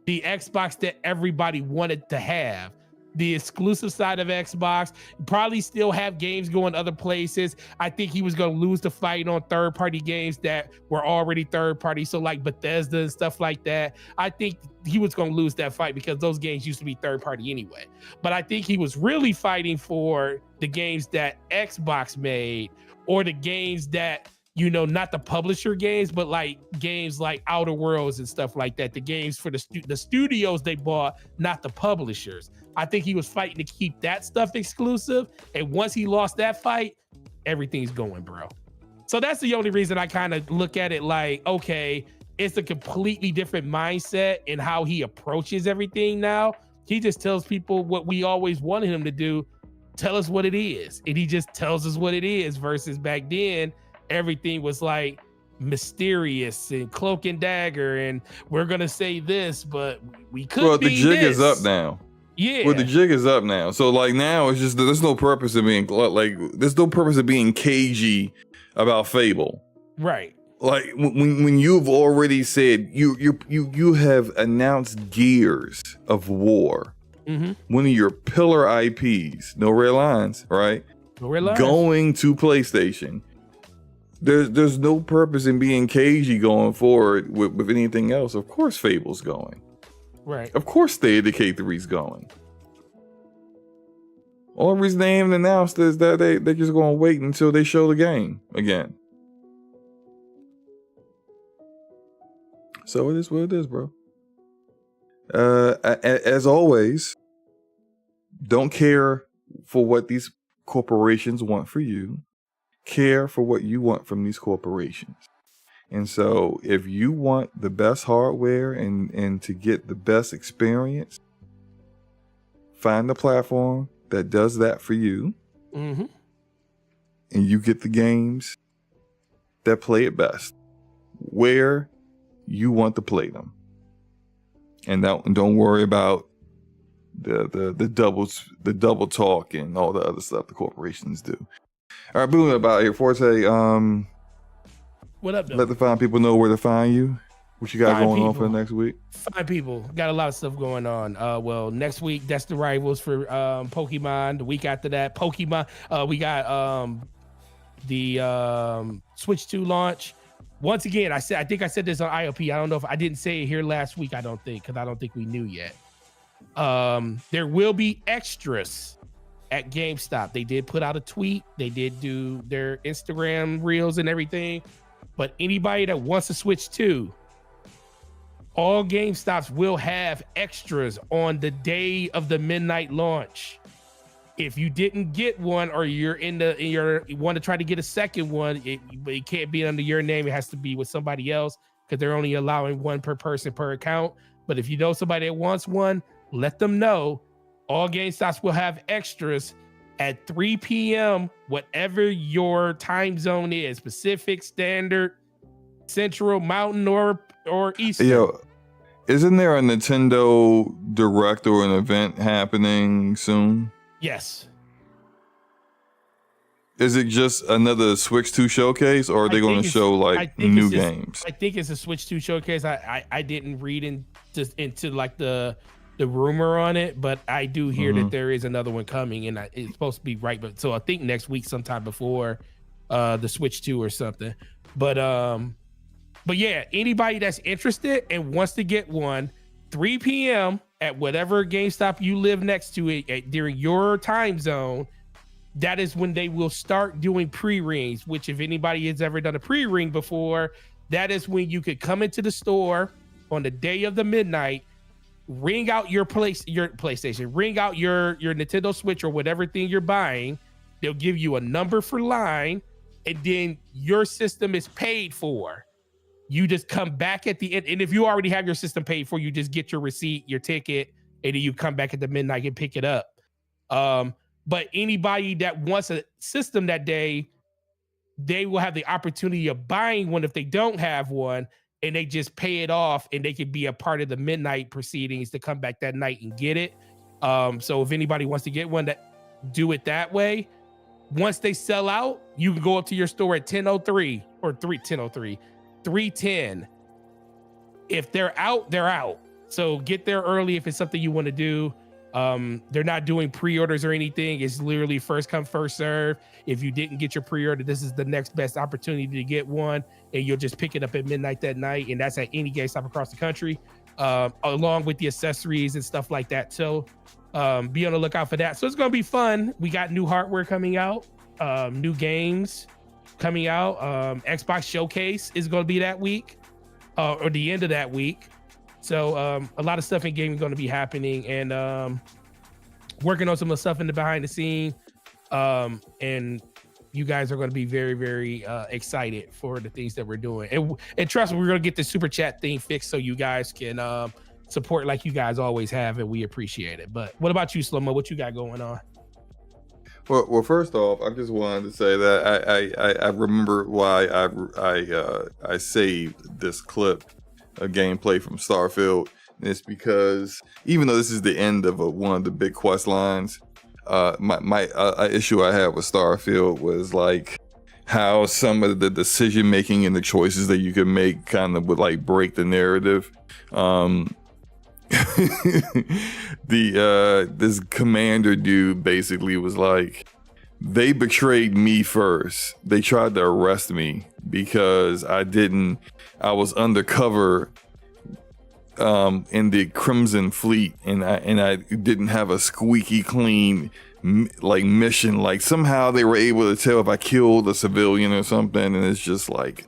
the Xbox that everybody wanted to have. The exclusive side of Xbox, probably still have games going other places. I think he was going to lose the fight on third-party games that were already third-party. So like Bethesda and stuff like that. I think he was going to lose that fight because those games used to be third-party anyway. But I think he was really fighting for the games that Xbox made, or the games that, not the publisher games, but like games like Outer Worlds and stuff like that. The games for the studios they bought, not the publishers. I think he was fighting to keep that stuff exclusive. And once he lost that fight, everything's going, bro. So that's the only reason I kind of look at it like, okay, it's a completely different mindset in how he approaches everything now. He just tells people what we always wanted him to do. Tell us what it is. And he just tells us what it is, versus back then, everything was like mysterious and cloak and dagger, and we're gonna say this, but we could. Well, the jig is up now. Yeah. Well, the jig is up now. So like now it's just there's no purpose of being cagey about Fable. Right. Like when you've already said you have announced Gears of War. Mm-hmm. One of your pillar IPs, No Red Lines, right? No Red Lines. Going to PlayStation. There's no purpose in being cagey going forward with anything else. Of course Fable's going. Right. Of course State of Decay 3's going. Only reason they haven't announced is that they're just going to wait until they show the game again. So it is what it is, bro. As always, don't care for what these corporations want for you. Care for what you want from these corporations. And so if you want the best hardware and to get the best experience, find the platform that does that for you. Mm-hmm. And you get the games that play it best where you want to play them. And don't worry about the double talk and all the other stuff the corporations do. All right, boom about here, Forte. What up, though? Let the fine people know where to find you. What you got going on for the next week? Fine people. Got a lot of stuff going on. Well, next week, that's the rivals for Pokemon. The week after that, Pokemon. We got the Switch 2 launch. Once again, I think I said this on IOP. I don't know if I didn't say it here last week. I don't think, because I don't think we knew yet. There will be extras at GameStop. They did put out a tweet. They did do their Instagram reels and everything. But anybody that wants a Switch 2, all GameStops will have extras on the day of the midnight launch. If you didn't get one, or you want to try to get a second one, it can't be under your name. It has to be with somebody else, because they're only allowing one per person per account. But if you know somebody that wants one, let them know. All GameStops will have extras at 3 p.m., whatever your time zone is, Pacific, Standard, Central, Mountain, or Eastern. Yo, isn't there a Nintendo Direct or an event happening soon? Yes. Is it just another Switch 2 showcase, or are they going to show like new games? I think it's a Switch 2 showcase. I didn't read into like the rumor on it, but I do hear that there is another one coming, and it's supposed to be right. But so I think next week, sometime before the Switch 2 or something. But yeah, anybody that's interested and wants to get one, 3 p.m. at whatever GameStop you live next to it during your time zone, that is when they will start doing pre-rings, which if anybody has ever done a pre-ring before, that is when you could come into the store on the day of the midnight, ring out your PlayStation, ring out your Nintendo Switch or whatever thing you're buying. They'll give you a number for line, and then your system is paid for. You just come back at the end, and if you already have your system paid for, you just get your receipt, your ticket, and then you come back at the midnight and pick it up. But anybody that wants a system that day, they will have the opportunity of buying one if they don't have one, and they just pay it off, and they could be a part of the midnight proceedings to come back that night and get it. So if anybody wants to get one, that do it that way. Once they sell out, you can go up to your store at 10:03 or 3:10. If they're out, they're out. So get there early if it's something you want to do. They're not doing pre-orders or anything. It's literally first come, first serve. If you didn't get your pre-order, this is the next best opportunity to get one, and you'll just pick it up at midnight that night, and that's at any GameStop across the country, along with the accessories and stuff like that. So be on the lookout for that. So it's gonna be fun. We got new hardware coming out, new games coming out. Xbox Showcase is gonna be that week, or the end of that week. So a lot of stuff in gaming going to be happening, and working on some of the stuff in the behind the scene. And you guys are going to be very, very excited for the things that we're doing. And trust me, we're going to get the super chat thing fixed so you guys can support like you guys always have, and we appreciate it. But what about you, SloMo? What you got going on? Well, first off, I just wanted to say that I remember why I saved this clip of gameplay from Starfield. And it's because even though this is the end of one of the big quest lines, my issue I had with Starfield was like how some of the decision making and the choices that you could make kind of would like break the narrative. This commander dude basically was like, they betrayed me first. They tried to arrest me because I was undercover in the Crimson Fleet, and I didn't have a squeaky clean like mission. Like somehow they were able to tell if I killed a civilian or something, and it's just like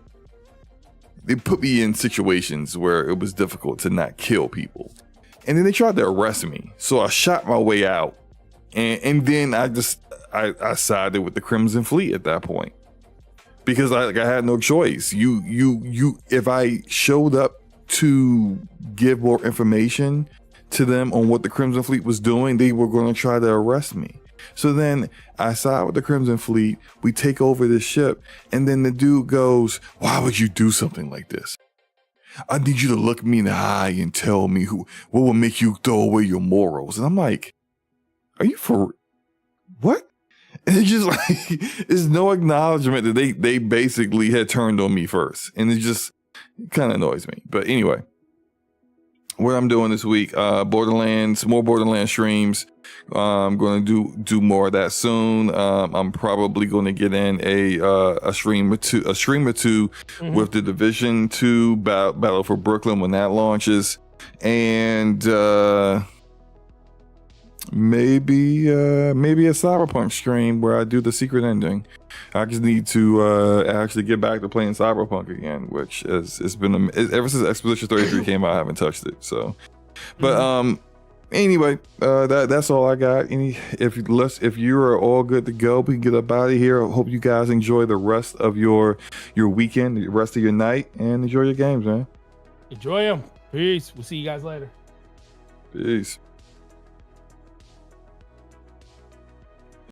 they put me in situations where it was difficult to not kill people. And then they tried to arrest me, so I shot my way out, and then I sided with the Crimson Fleet at that point because I had no choice. If I showed up to give more information to them on what the Crimson Fleet was doing, they were going to try to arrest me. So then I side with the Crimson Fleet. We take over this ship, and then the dude goes, "Why would you do something like this? I need you to look me in the eye and tell me what will make you throw away your morals." And I'm like, "Are you for what?" And it's just like, there's no acknowledgement that they basically had turned on me first. And it just kind of annoys me. But anyway, what I'm doing this week, more Borderlands streams. I'm going to do more of that soon. I'm probably going to get in a stream or two with the Division 2 Battle for Brooklyn when that launches. And maybe a Cyberpunk stream where I do the secret ending. I just need to actually get back to playing Cyberpunk again, which it's been ever since Expedition 33 came out. I haven't touched it. So, but anyway, that's all I got. If you are all good to go, we can get up out of here. I hope you guys enjoy the rest of your weekend, the rest of your night, and enjoy your games, man. Enjoy them. Peace. We'll see you guys later. Peace.